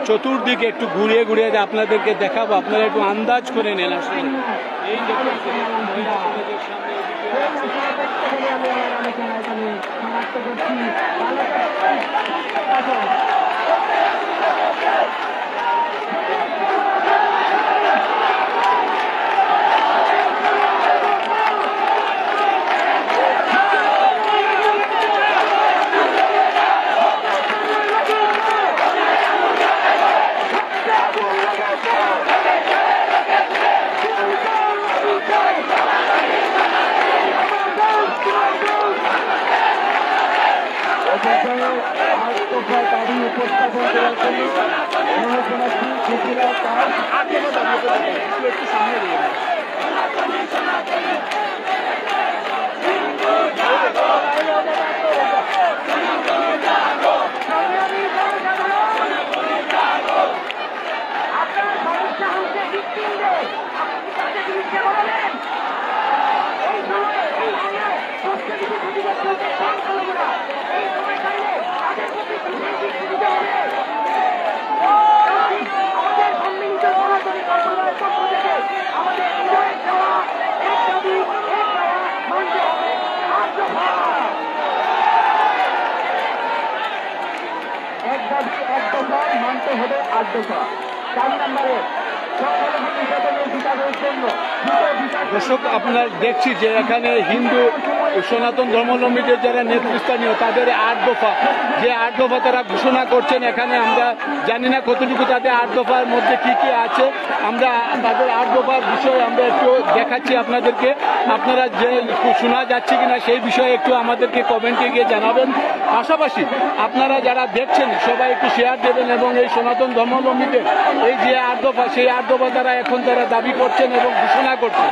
চতুর্দিকে একটু ঘুরিয়ে ঘুরিয়ে আপনাদেরকে দেখাবো, আপনারা একটু আন্দাজ করে নেন আসলে এই মানতে হবে 8 দফা। 4 নম্বরে দর্শক আপনারা দেখছি যে এখানে হিন্দু সনাতন ধর্মাবলম্বীদের যারা নেতৃস্থানীয় তাদের 8 দফা, যে 8 দফা তারা ঘোষণা করছেন। এখানে আমরা জানি না কতটুকু তাদের 8 দফার মধ্যে কি কি আছে, আমরা তাদের 8 দফার বিষয়ে আমরা একটু দেখাচ্ছি আপনাদেরকে। আপনারা যে শোনা যাচ্ছে কিনা সেই বিষয়ে একটু আমাদেরকে কমেন্টে গিয়ে জানাবেন। পাশাপাশি আপনারা যারা দেখছেন সবাই একটু শেয়ার দেবেন এবং এই সনাতন ধর্মাবলম্বীদের এই যে 8 দফা, সেই 8 দফা তারা এখন তারা দাবি করছেন এবং ঘোষণা করছেন।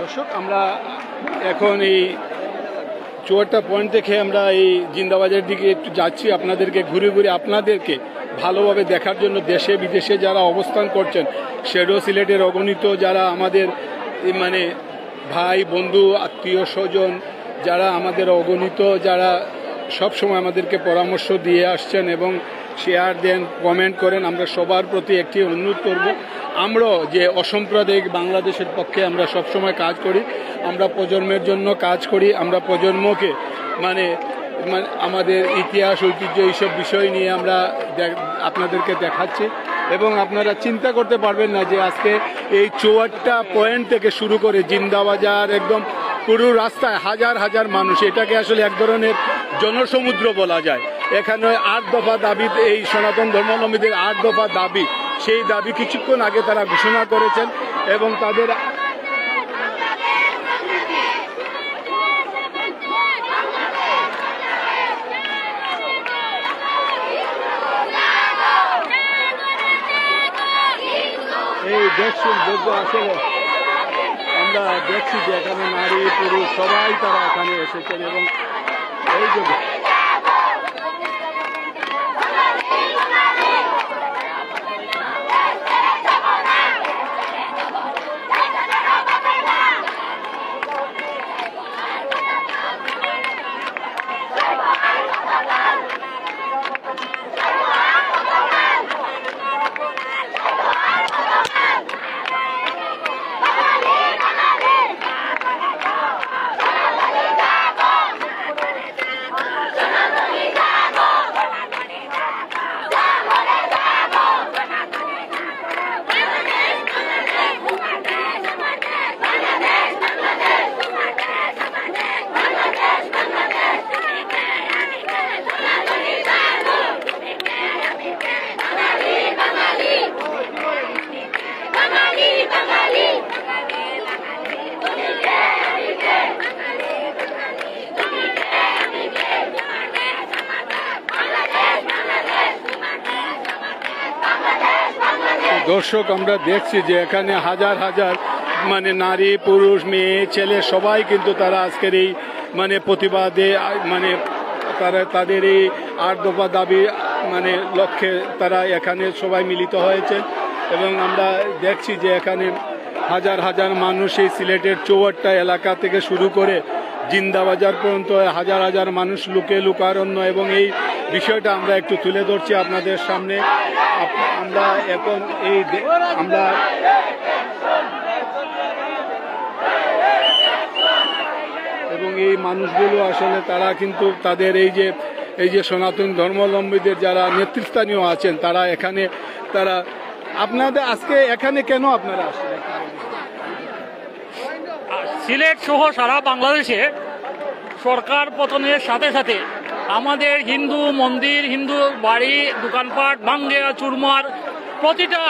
দর্শক, আমরা এখন এই চুয়াট্টা পয়েন্ট থেকে আমরা এই জিন্দাবাদের দিকে একটু যাচ্ছি, আপনাদেরকে ঘুরে ঘুরে আপনাদেরকে ভালোভাবে দেখার জন্য। দেশে বিদেশে যারা অবস্থান করছেন, শেডো সিলেটের অগণিত যারা আমাদের মানে ভাই বন্ধু আত্মীয় স্বজন যারা আমাদের অগণিত, যারা সব সময় আমাদেরকে পরামর্শ দিয়ে আসছেন এবং শেয়ার দেন, কমেন্ট করেন, আমরা সবার প্রতি একটি অনুরোধ করব, আমরা যে অসাম্প্রদায়িক বাংলাদেশের পক্ষে আমরা সবসময় কাজ করি, আমরা প্রজন্মের জন্য কাজ করি, আমরা প্রজন্মকে মানে আমাদের ইতিহাস ঐতিহ্য এইসব বিষয় নিয়ে আমরা আপনাদেরকে দেখাচ্ছি। এবং আপনারা চিন্তা করতে পারবেন না যে আজকে এই চুয়াট্টা পয়েন্ট থেকে শুরু করে জিন্দাবাজার একদম পুরো রাস্তায় হাজার হাজার মানুষ, এটাকে আসলে এক ধরনের জনসমুদ্র বলা যায়। এখানে 8 দফা দাবি, এই সনাতন ধর্মাবলম্বীদের 8 দফা দাবি, সেই দাবি কিছুক্ষণ আগে তারা ঘোষণা করেছেন এবং তাদের দেখছেন আসলে আমরা দেখছি যে এখানে নারী পুরুষ সবাই তারা এখানে এসেছেন এবং এই যে দর্শক আমরা দেখছি যে এখানে হাজার হাজার মানে নারী পুরুষ মেয়ে ছেলে সবাই কিন্তু তারা আজকের এই মানে প্রতিবাদে মানে তারা তাদের এই ৮ দফা দাবি মানে লক্ষ্যে তারা এখানে সবাই মিলিত হয়েছে এবং আমরা দেখছি যে এখানে হাজার হাজার মানুষ এই সিলেটের চৌয়াট্টা এলাকা থেকে শুরু করে জিন্দাবাজার পর্যন্ত হাজার হাজার মানুষ লোকারণ্য এবং এই বিষয়টা আমরা একটু তুলে ধরছি আপনাদের সামনে। আমরা এখন আমরা এবং এই মানুষগুলো আসলে তারা কিন্তু তাদের এই যে সনাতন ধর্মাবলম্বীদের যারা নেতৃস্থানীয় আছেন তারা এখানে তারা আপনাদের আজকে এখানে কেন আপনারা আসছেন? সিলেট সহ সারা বাংলাদেশে সরকার পতনের সাথে সাথে আমাদের হিন্দু মন্দির, হিন্দু বাড়ি, দোকানপাট ভাঙ্গে চুরমার, প্রতিটা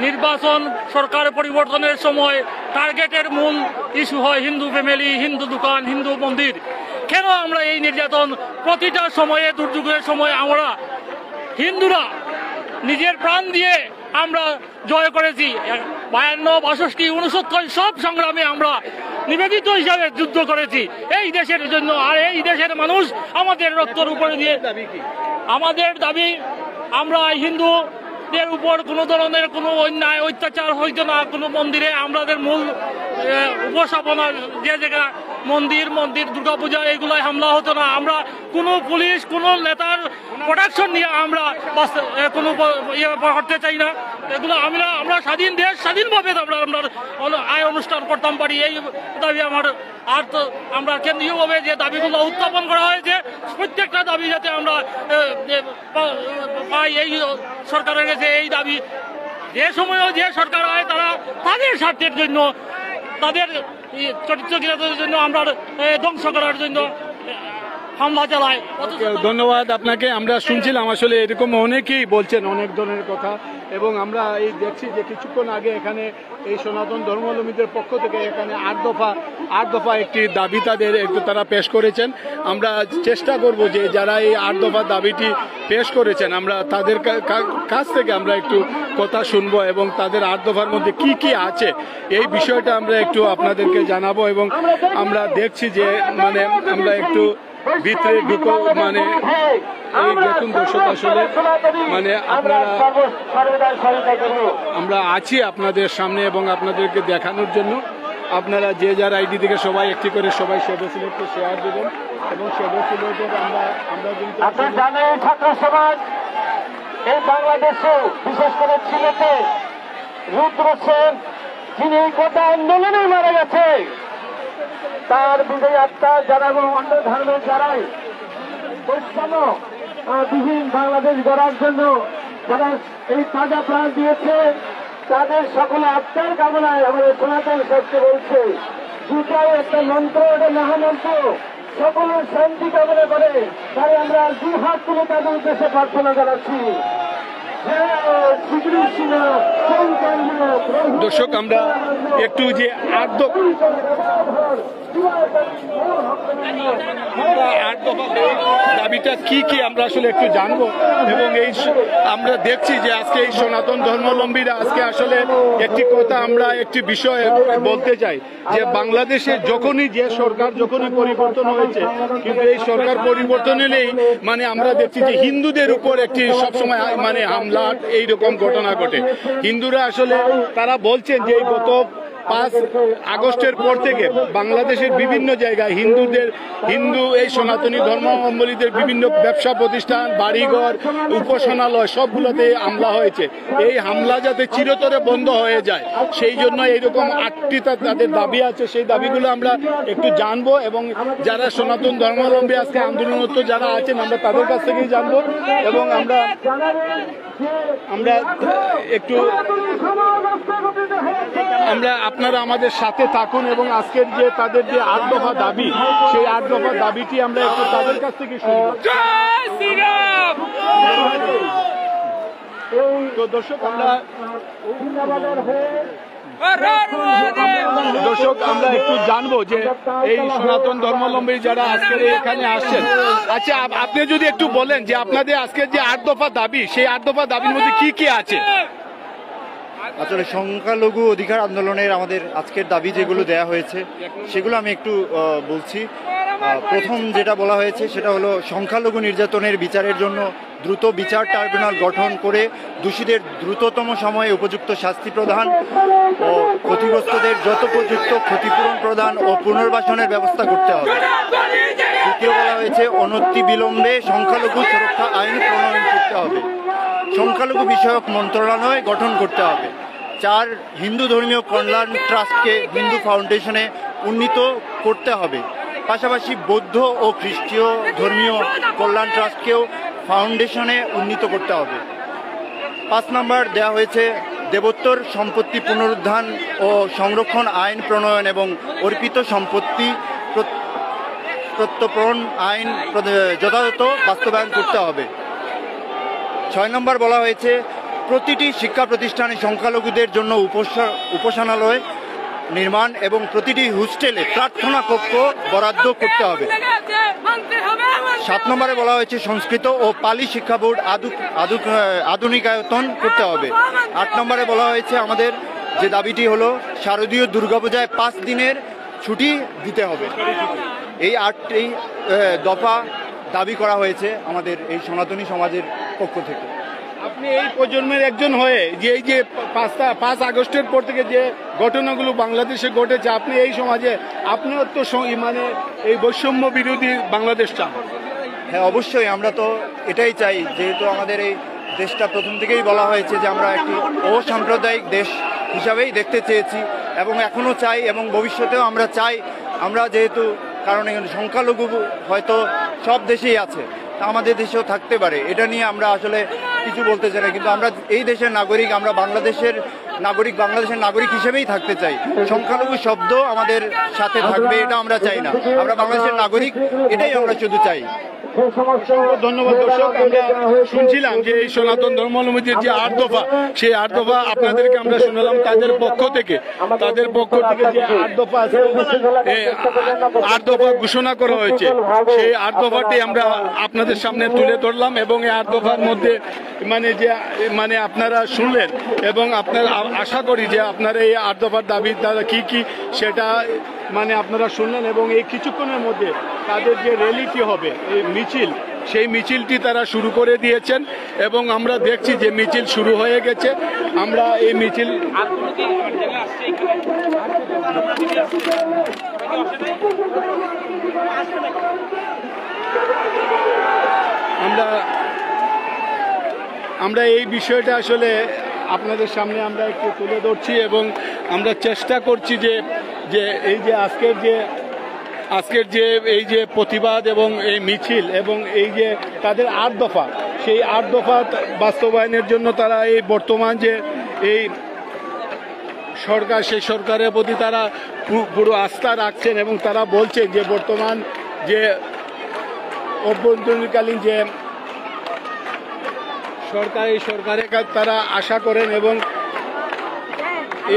নির্বাচন সরকার পরিবর্তনের সময় টার্গেটের মূল ইস্যু হয় হিন্দু ফ্যামিলি, হিন্দু দোকান, হিন্দু মন্দির। কেন আমরা এই নির্যাতন প্রতিটা সময়ে দুর্যোগের সময় আমরা হিন্দুরা নিজের প্রাণ দিয়ে আমরা জয় করেছি। 52, 62, 69 সব সংগ্রামে আমরা নিবেদিত হিসাবে যুদ্ধ করেছি এই দেশের জন্য। আর এই দেশের মানুষ আমাদের রক্তের উপরে দিয়ে আমাদের দাবি আমরা হিন্দুদের উপর কোনো ধরনের কোনো অন্যায় অত্যাচার হইতো না। কোনো মন্দিরে আমাদের মূল উপস্থাপনা যে জায়গা মন্দির দুর্গাপূজা এগুলাই হামলা হতো না। আমরা কোনো পুলিশ কোনো নেতার প্রোটেকশন নিয়ে আমরা কোনো ইয়ে করতে চাই না। এগুলো আমরা স্বাধীন দেশ স্বাধীনভাবে আমরা আয় অনুষ্ঠান করতাম পারি, এই দাবি আমার। আর তো আমরা কেন্দ্রীয়ভাবে যে দাবিগুলো উত্থাপন করা হয়েছে প্রত্যেকটা দাবি যাতে আমরা পাই এই সরকারের কাছে এই দাবি। যে সময়ও যে সরকার হয় তারা তাদের স্বার্থের জন্য তাদের চরিত্রহীনতার জন্য আমরা ধ্বংস করার জন্য হামলা চালায়। ধন্যবাদ আপনাকে। আমরা শুনছিলাম আসলে এরকম অনেকেই বলছেন অনেক ধরনের কথা এবং আমরা এই দেখছি যে কিছুক্ষণ আগে এখানে এই সনাতন ধর্মাবলম্বীদের পক্ষ থেকে এখানে ৮ দফা একটি দাবি তাদের একটু তারা পেশ করেছেন। আমরা চেষ্টা করব যে যারা এই ৮ দফা দাবিটি পেশ করেছেন আমরা তাদের কাছ থেকে আমরা একটু কথা শুনবো এবং তাদের ৮ দফার মধ্যে কি কি আছে এই বিষয়টা আমরা একটু আপনাদেরকে জানাবো। এবং আমরা দেখছি যে মানে আমরা একটু ভিতরে ঢুকো মানে এই দেখুন দর্শক আসলে মানে আপনারা আমরা আছি আপনাদের সামনে এবং আপনাদেরকে দেখানোর জন্য আপনারা যে যার আইডি থেকে সবাই একটি করে সবাই শেডো সিলেটকে শেয়ার দেবেন এবং শেডো সিলেটের আমরা কিন্তু আপনারা জানেন ছাত্র সমাজ এই বাংলাদেশে বিশেষ করে সিলেটে রুদ্র সেন যিনি গোটা আন্দোলনে মারা গেছে তার বিজয়ী আত্মা যারা অন্য ধর্মের যারাই বৈষম্য বিহীন বাংলাদেশ গড়ার জন্য যারা এই তাজা প্রাণ দিয়েছে তাদের সকলে আত্মার কামনায় আমাদের সনাতন শাস্ত্র বলছে দুটাই একটা মন্ত্র, এটা মহামন্ত্র, সকলের শান্তি কামনা করে। তাই আমরা 2 হাত তুলে তাদের উদ্দেশ্যে প্রার্থনা জানাচ্ছি। দর্শক আমরা একটু যে দাবিটা কি কি আমরা আসলে একটু জানবো এবং আমরা দেখছি যে আজকে এই সনাতন ধর্মাবলম্বীরা আজকে আসলে একটি কথা আমরা একটি বিষয় বলতে চাই যে বাংলাদেশে যখনই যখনই পরিবর্তন হয়েছে, কিন্তু এই সরকার পরিবর্তন এলেই মানে আমরা দেখছি যে হিন্দুদের উপর একটি সবসময় মানে হামলা এইরকম ঘটনা ঘটে। হিন্দুরা আসলে তারা বলছেন যে গত 5 আগস্টের পর থেকে বাংলাদেশের বিভিন্ন জায়গায় হিন্দু এই সনাতনী ধর্মাবলম্বীদের বিভিন্ন ব্যবসা প্রতিষ্ঠান, বাড়িঘর, উপাসনালয় সবগুলোতে হামলা হয়েছে। এই হামলা যাতে চিরতরে বন্ধ হয়ে যায় সেই জন্য এইরকম 8টি তাদের দাবি আছে, সেই দাবিগুলো আমরা একটু জানবো এবং যারা সনাতন ধর্মাবলম্বী আজকে আন্দোলনরত যারা আছেন আমরা তাদের কাছ থেকেই জানবো এবং আমরা একটু আপনারা আমাদের সাথে থাকুন এবং আজকের যে তাদের যে 8 দফা দাবি, সেই 8 দফা দাবিটি আমরা একটু তাদের কাছ থেকে শুনবো। তো দর্শক আমরা একটু জানবো যে এই সনাতন ধর্মাবলম্বী যারা আজকে এখানে আসছেন, আচ্ছা আপনি যদি একটু বলেন যে আপনাদের আজকের যে 8 দফা দাবি, সেই 8 দফা দাবির মধ্যে কি কি আছে? আসলে সংখ্যালঘু অধিকার আন্দোলনের আমাদের আজকের দাবি যেগুলো দেয়া হয়েছে সেগুলো আমি একটু বলছি। প্রথম যেটা বলা হয়েছে সেটা হলো সংখ্যালঘু নির্যাতনের বিচারের জন্য দ্রুত বিচার ট্রাইব্যুনাল গঠন করে দোষীদের দ্রুততম সময়ে উপযুক্ত শাস্তি প্রদান ও ক্ষতিগ্রস্তদের যথোপযুক্ত ক্ষতিপূরণ প্রদান ও পুনর্বাসনের ব্যবস্থা করতে হবে। দ্বিতীয় বলা হয়েছে অনতিবিলম্বে সংখ্যালঘু সুরক্ষা আইন প্রণয়ন করতে হবে। সংখ্যালঘু বিষয়ক মন্ত্রণালয় গঠন করতে হবে। 4 হিন্দু ধর্মীয় কল্যাণ ট্রাস্টকে হিন্দু ফাউন্ডেশনে উন্নীত করতে হবে। পাশাপাশি বৌদ্ধ ও খ্রিস্টীয় ধর্মীয় কল্যাণ ট্রাস্টকেও ফাউন্ডেশনে উন্নীত করতে হবে। 5 নম্বর দেওয়া হয়েছে দেবোত্তর সম্পত্তি পুনরুদ্ধার ও সংরক্ষণ আইন প্রণয়ন এবং অর্পিত সম্পত্তি প্রত্যর্পণ আইন যথাযথ বাস্তবায়ন করতে হবে। 6 নম্বর বলা হয়েছে প্রতিটি শিক্ষা প্রতিষ্ঠানে সংখ্যালঘুদের জন্য উপাসনালয় নির্মাণ এবং প্রতিটি হোস্টেলে প্রার্থনা কক্ষ বরাদ্দ করতে হবে। 7 নম্বরে বলা হয়েছে সংস্কৃত ও পালি শিক্ষা বোর্ড আধুনিকায়তন করতে হবে। 8 নম্বরে বলা হয়েছে আমাদের যে দাবিটি হলো শারদীয় দুর্গাপূজায় 5 দিনের ছুটি দিতে হবে। এই 8টি দফা দাবি করা হয়েছে আমাদের এই সনাতনী সমাজের পক্ষ থেকে। আপনি এই প্রজন্মের একজন হয়ে যে এই যে 5 আগস্টের পর থেকে যে ঘটনাগুলো বাংলাদেশে ঘটেছে, আপনি এই সমাজে আপনিও তো মানে এই বৈষম্য বিরোধী বাংলাদেশ চান। হ্যাঁ, অবশ্যই আমরা তো এটাই চাই, যেহেতু আমাদের এই দেশটা প্রথম থেকেই বলা হয়েছে যে আমরা একটি অসাম্প্রদায়িক দেশ হিসাবেই দেখতে চেয়েছি এবং এখনও চাই এবং ভবিষ্যতেও আমরা চাই। আমরা যেহেতু কারণ এখানে সংখ্যালঘু হয়তো সব দেশেই আছে, তা আমাদের দেশেও থাকতে পারে, এটা নিয়ে আমরা আসলে কিছু বলতে চাই না, কিন্তু আমরা এই দেশের নাগরিক, আমরা বাংলাদেশের নাগরিক হিসেবেই থাকতে চাই। সংখ্যালঘু শব্দ আমাদের সাথে থাকবে এটা আমরা চাই না, আমরা বাংলাদেশের নাগরিক এটাই আমরা শুধু চাই। ধন্যবাদ দর্শক, আমরা শুনছিলাম যে এই সনাতন ধর্মাবলম্বীদের যে 8 দফা, সেই 8 দফা আপনাদেরকে আমরা শুনলাম তাদের পক্ষ থেকে যে 8 দফা ঘোষণা করা হয়েছে, সেই 8 দফাটি আমরা আপনাদের সামনে তুলে ধরলাম এবং এই 8 দফার মধ্যে মানে আপনারা শুনলেন এবং আপনারা আশা করি যে আপনারা এই 8 দফার দাবির দ্বারা কি কি সেটা মানে আপনারা শুনলেন এবং এই কিছুক্ষণের মধ্যে তাদের যে র্যালিটি হবে, এই মিছিল, সেই মিছিলটি তারা শুরু করে দিয়েছেন এবং আমরা দেখছি যে মিছিল শুরু হয়ে গেছে। আমরা এই মিছিল আমরা এই বিষয়টা আসলে আপনাদের সামনে আমরা একটু তুলে ধরছি এবং আমরা চেষ্টা করছি যে এই যে আজকের যে এই যে প্রতিবাদ এবং এই মিছিল এবং এই যে তাদের 8 দফা, সেই 8 দফা বাস্তবায়নের জন্য তারা এই বর্তমান যে এই সরকার, সেই সরকারের প্রতি তারা পুরো আস্থা রাখছেন এবং তারা বলছেন যে বর্তমান যে অভ্যন্তরীণকালীন যে সরকার, এই সরকারের কাছে তারা আশা করেন এবং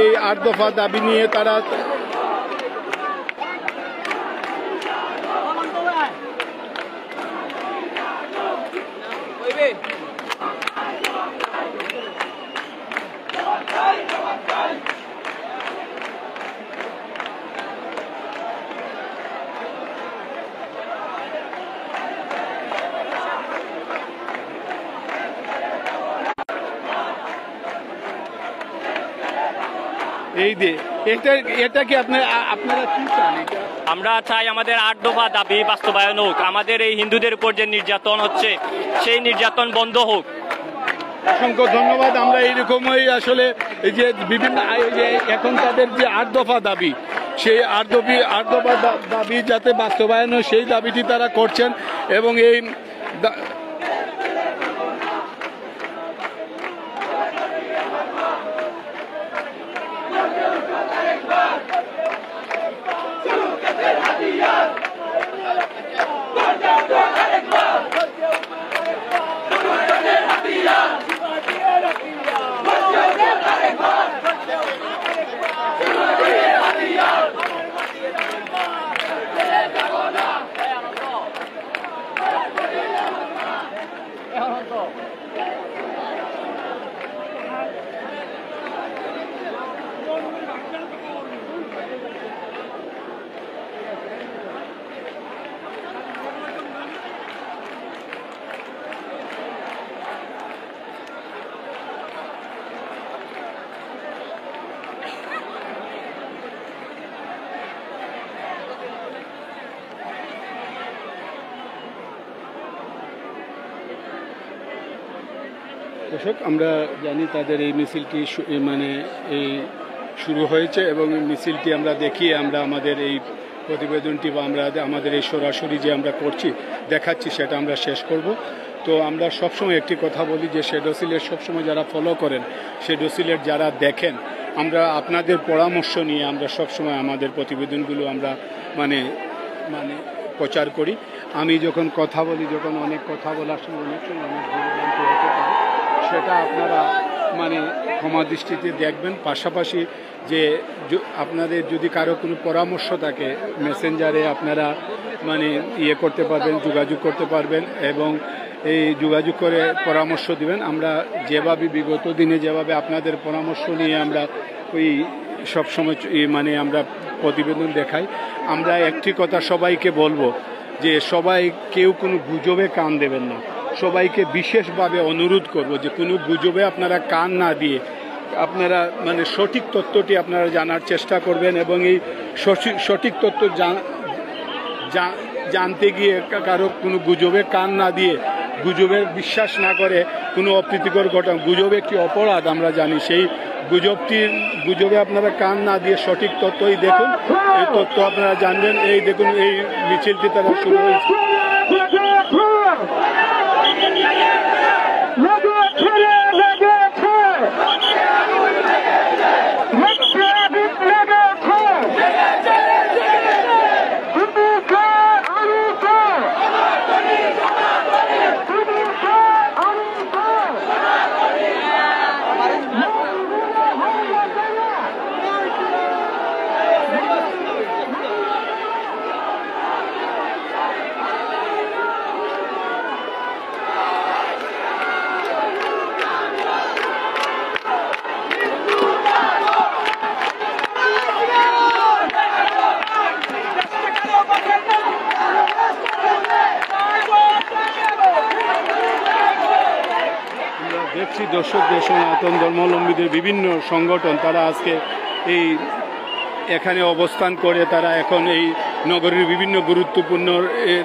এই 8 দফা দাবি নিয়ে তারা এই যে এটা কি আপনারা কি চান? আমরা চাই আমাদের 8 দফা দাবি বাস্তবায়ন হোক, আমাদের এই হিন্দুদের উপর যে নির্যাতন হচ্ছে সেই নির্যাতন বন্ধ হোক। অসংখ্য ধন্যবাদ। আমরা এইরকমই আসলে এই যে বিভিন্ন এখন তাদের যে 8 দফা দাবি, সেই 8 দফা দাবি যাতে বাস্তবায়ন হয় সেই দাবিটি তারা করছেন এবং এই দর্শক, আমরা জানি তাদের এই মিছিলটি এই শুরু হয়েছে এবং মিছিলটি আমরা দেখিয়ে আমরা আমাদের এই প্রতিবেদনটি বা আমরা আমাদের এই সরাসরি যে আমরা করছি দেখাচ্ছি সেটা আমরা শেষ করব। তো আমরা সবসময় একটি কথা বলি যে শেডোসিলের সবসময় যারা ফলো করেন, শেডোসিলের যারা দেখেন, আমরা আপনাদের পরামর্শ নিয়ে আমরা সবসময় আমাদের প্রতিবেদনগুলো আমরা প্রচার করি। আমি যখন কথা বলি, যখন অনেক কথা বলার সময় অনেক সময় অনেক ভুলভ্রান্তি হতে পারে, সেটা আপনারা ক্ষমা দৃষ্টিতে দেখবেন। পাশাপাশি যে আপনাদের যদি কারো কোনো পরামর্শ থাকে, মেসেঞ্জারে আপনারা করতে পারবেন, যোগাযোগ করতে পারবেন এবং এই যোগাযোগ করে পরামর্শ দিবেন। আমরা যেভাবে বিগত দিনে যেভাবে আপনাদের পরামর্শ নিয়ে আমরা সবসময় আমরা প্রতিবেদন দেখাই, আমরা একটি কথা সবাইকে বলবো যে কেউ কোনো গুজবে কান দেবেন না। সবাইকে বিশেষভাবে অনুরোধ করব যে কোনো গুজবে আপনারা কান না দিয়ে আপনারা সঠিক তথ্যটি আপনারা জানার চেষ্টা করবেন এবং এই সঠিক তথ্য জানতে গিয়ে কারো কোনো গুজবে কান না দিয়ে, গুজবের বিশ্বাস না করে কোনো অপ্রীতিকর ঘটনা, গুজব একটি অপরাধ আমরা জানি, সেই গুজবে আপনারা কান না দিয়ে সঠিক তথ্যই দেখুন, এই তথ্য আপনারা জানবেন। এই দেখুন, এই মিছিলটি তারা শুরু হয়েছে। দেখছি দর্শকদের, সনাতন ধর্মাবলম্বীদের বিভিন্ন সংগঠন তারা আজকে এখানে অবস্থান করে তারা এখন এই নগরীর বিভিন্ন গুরুত্বপূর্ণ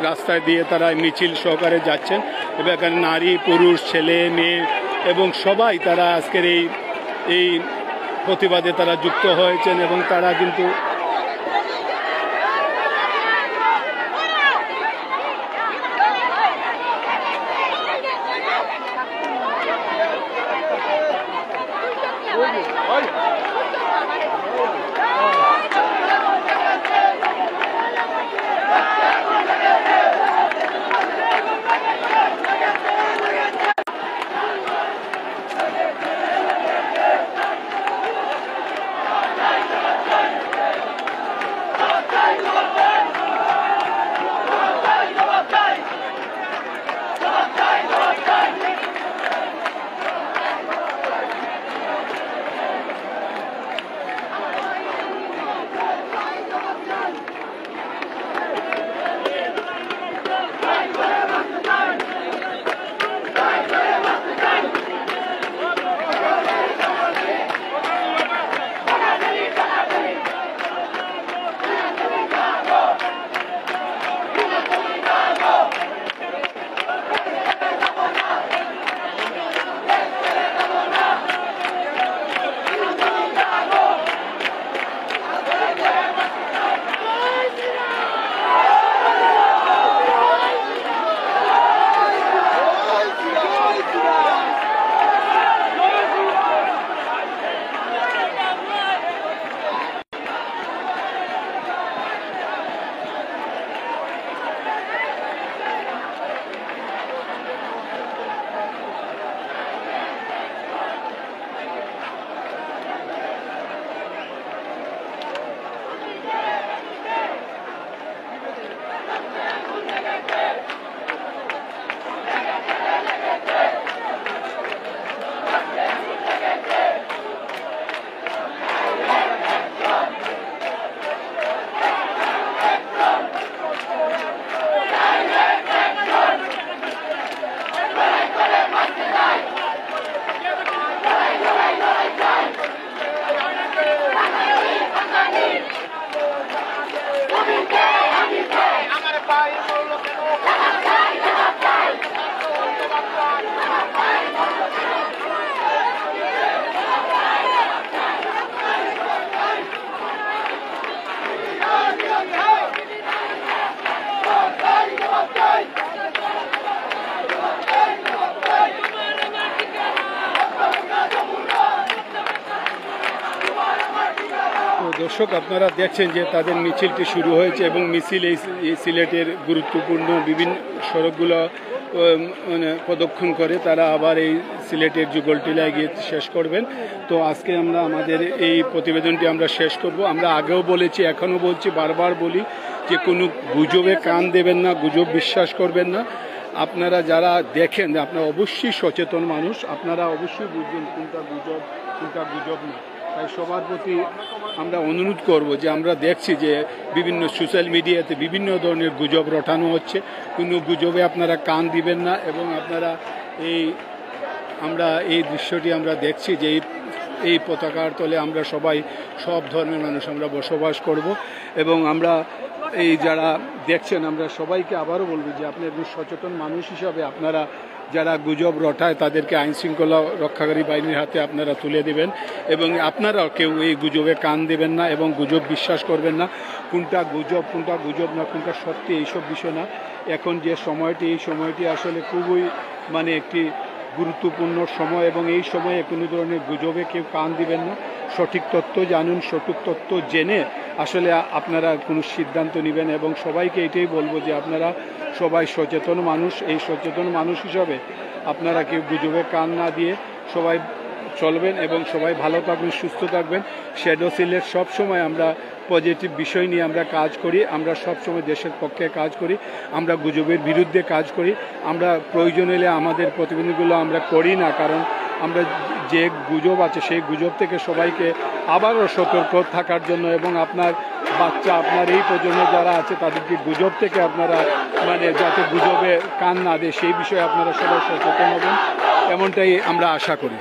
রাস্তায় দিয়ে তারা মিছিল সহকারে যাচ্ছেন এবং এখানে নারী, পুরুষ, ছেলে, মেয়ে এবং সবাই তারা আজকের এই প্রতিবাদে তারা যুক্ত হয়েছেন এবং তারা কিন্তু দর্শক আপনারা দেখছেন যে তাদের মিছিলটি শুরু হয়েছে এবং মিছিল এই সিলেটের গুরুত্বপূর্ণ বিভিন্ন সড়কগুলো মানে প্রদক্ষিণ করে তারা আবার এই সিলেটের যুগলটিলায় গিয়ে শেষ করবেন। তো আজকে আমরা আমাদের এই প্রতিবেদনটি আমরা শেষ করব। আমরা আগেও বলেছি, এখনও বলছি, বারবার বলি যে কোনো গুজবে কান দেবেন না, গুজব বিশ্বাস করবেন না। আপনারা যারা দেখেন আপনারা অবশ্যই সচেতন মানুষ, আপনারা অবশ্যই বুঝবেন কোনটা গুজব কোনটা গুজব না। তাই সবার প্রতি আমরা অনুরোধ করব যে আমরা দেখছি যে বিভিন্ন সোশ্যাল মিডিয়াতে বিভিন্ন ধরনের গুজব রটানো হচ্ছে, কোনো গুজবে আপনারা কান দিবেন না। এবং আপনারা আমরা এই দৃশ্যটি আমরা দেখছি যে এই পতাকার তলে আমরা সবাই সব ধর্মের মানুষ আমরা বসবাস করব। এবং আমরা এই যারা দেখছেন আমরা সবাইকে আবারও বলবো যে আপনি একজন সচেতন মানুষ হিসাবে আপনারা যারা গুজব রটায় তাদেরকে আইন শৃঙ্খলা রক্ষাকারী বাহিনীর হাতে আপনারা তুলে দেবেন এবং আপনারাও কেউ এই গুজবে কান দেবেন না এবং গুজব বিশ্বাস করবেন না। কোনটা গুজব না কোনটা সত্যি এইসব বিষয় না। এখন যে সময়টি এই সময়টি আসলে খুবই মানে একটি গুরুত্বপূর্ণ সময় এবং এই সময়ে কোনো ধরনের গুজবে কেউ কান দিবেন না। সঠিক তথ্য জানুন, সঠিক তথ্য জেনে আসলে আপনারা কোনো সিদ্ধান্ত নেবেন। এবং সবাইকে এটাই বলবো যে আপনারা সবাই সচেতন মানুষ, এই সচেতন মানুষ হিসাবে আপনারা কেউ গুজবে কান না দিয়ে সবাই চলবেন এবং সবাই ভালো থাকবেন, সুস্থ থাকবেন। শ্যাডো সিলেট সবসময় আমরা পজিটিভ বিষয় নিয়ে আমরা কাজ করি, আমরা সবসময় দেশের পক্ষে কাজ করি, আমরা গুজবের বিরুদ্ধে কাজ করি। আমরা প্রয়োজন হলে আমাদের প্রতিনিধিগুলো আমরা করি না, কারণ আমরা যে গুজব আছে সেই গুজব থেকে সবাইকে আবারও সতর্ক থাকার জন্য এবং আপনার বাচ্চা আপনার এই প্রজন্ম যারা আছে তাদেরকে গুজব থেকে আপনারা মানে যাতে গুজবে কান না দেয় সেই বিষয়ে আপনারা সবাই সচেতন হবেন, এমনটাই আমরা আশা করি।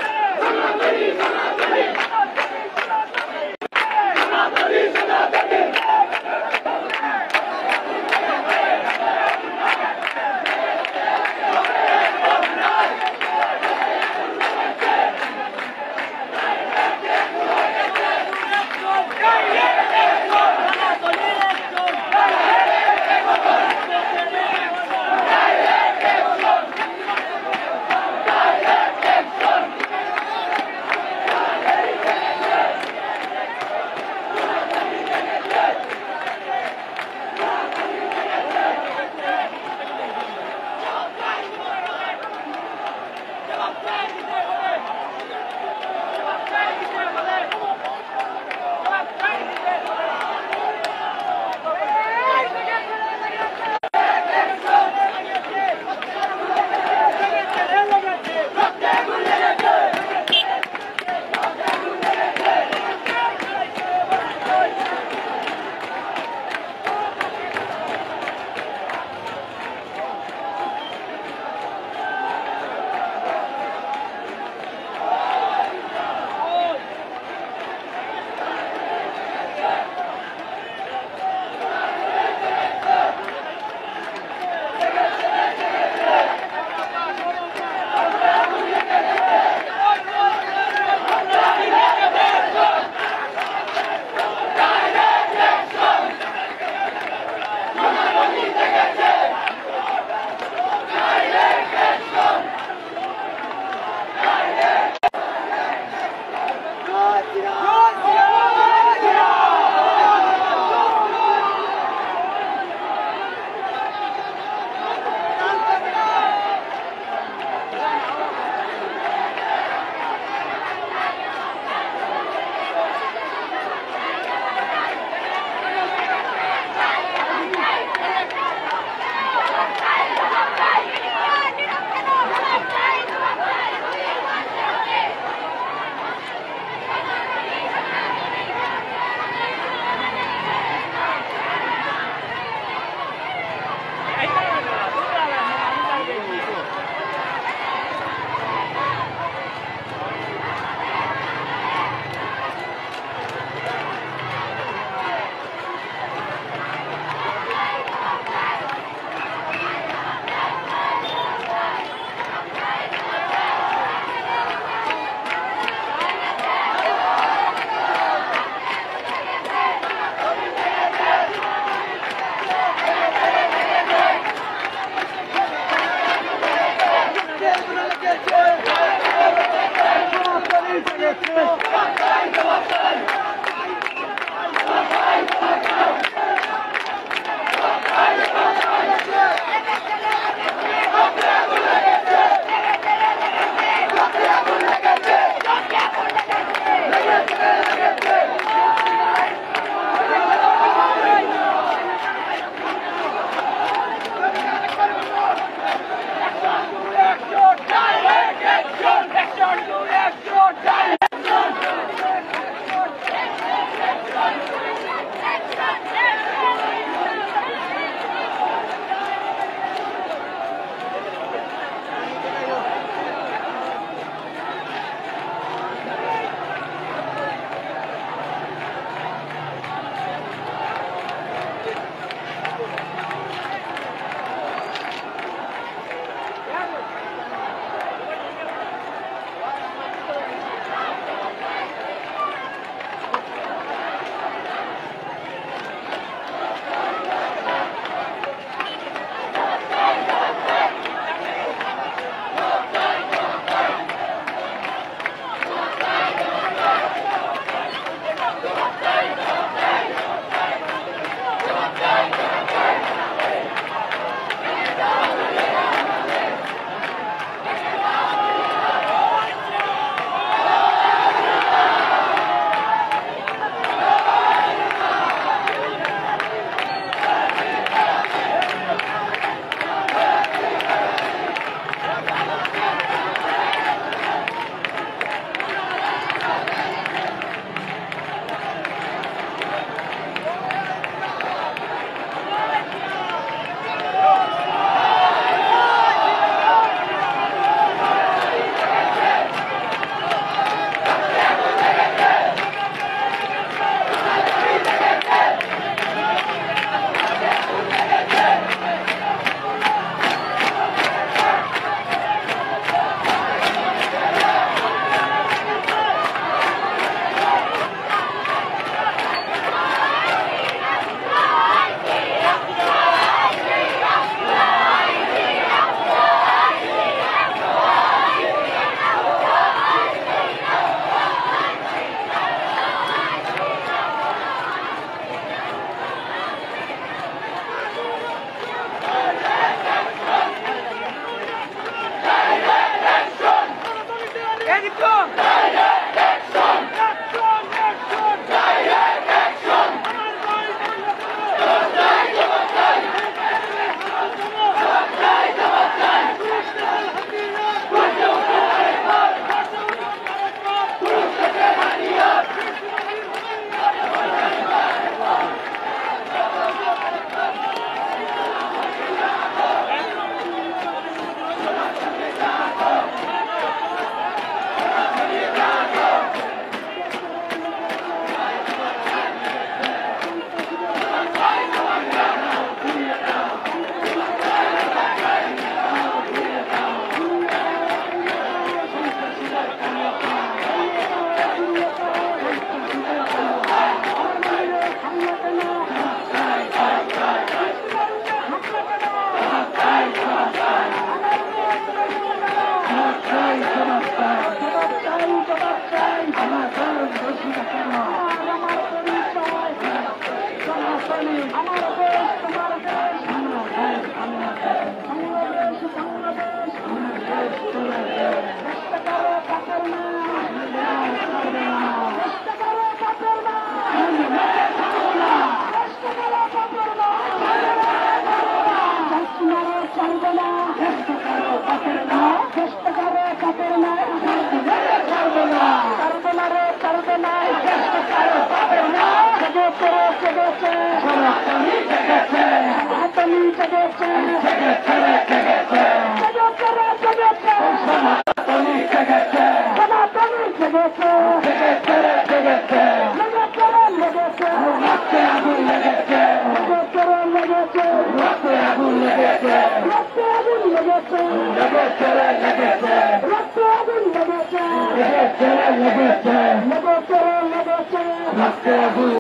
লেগেছে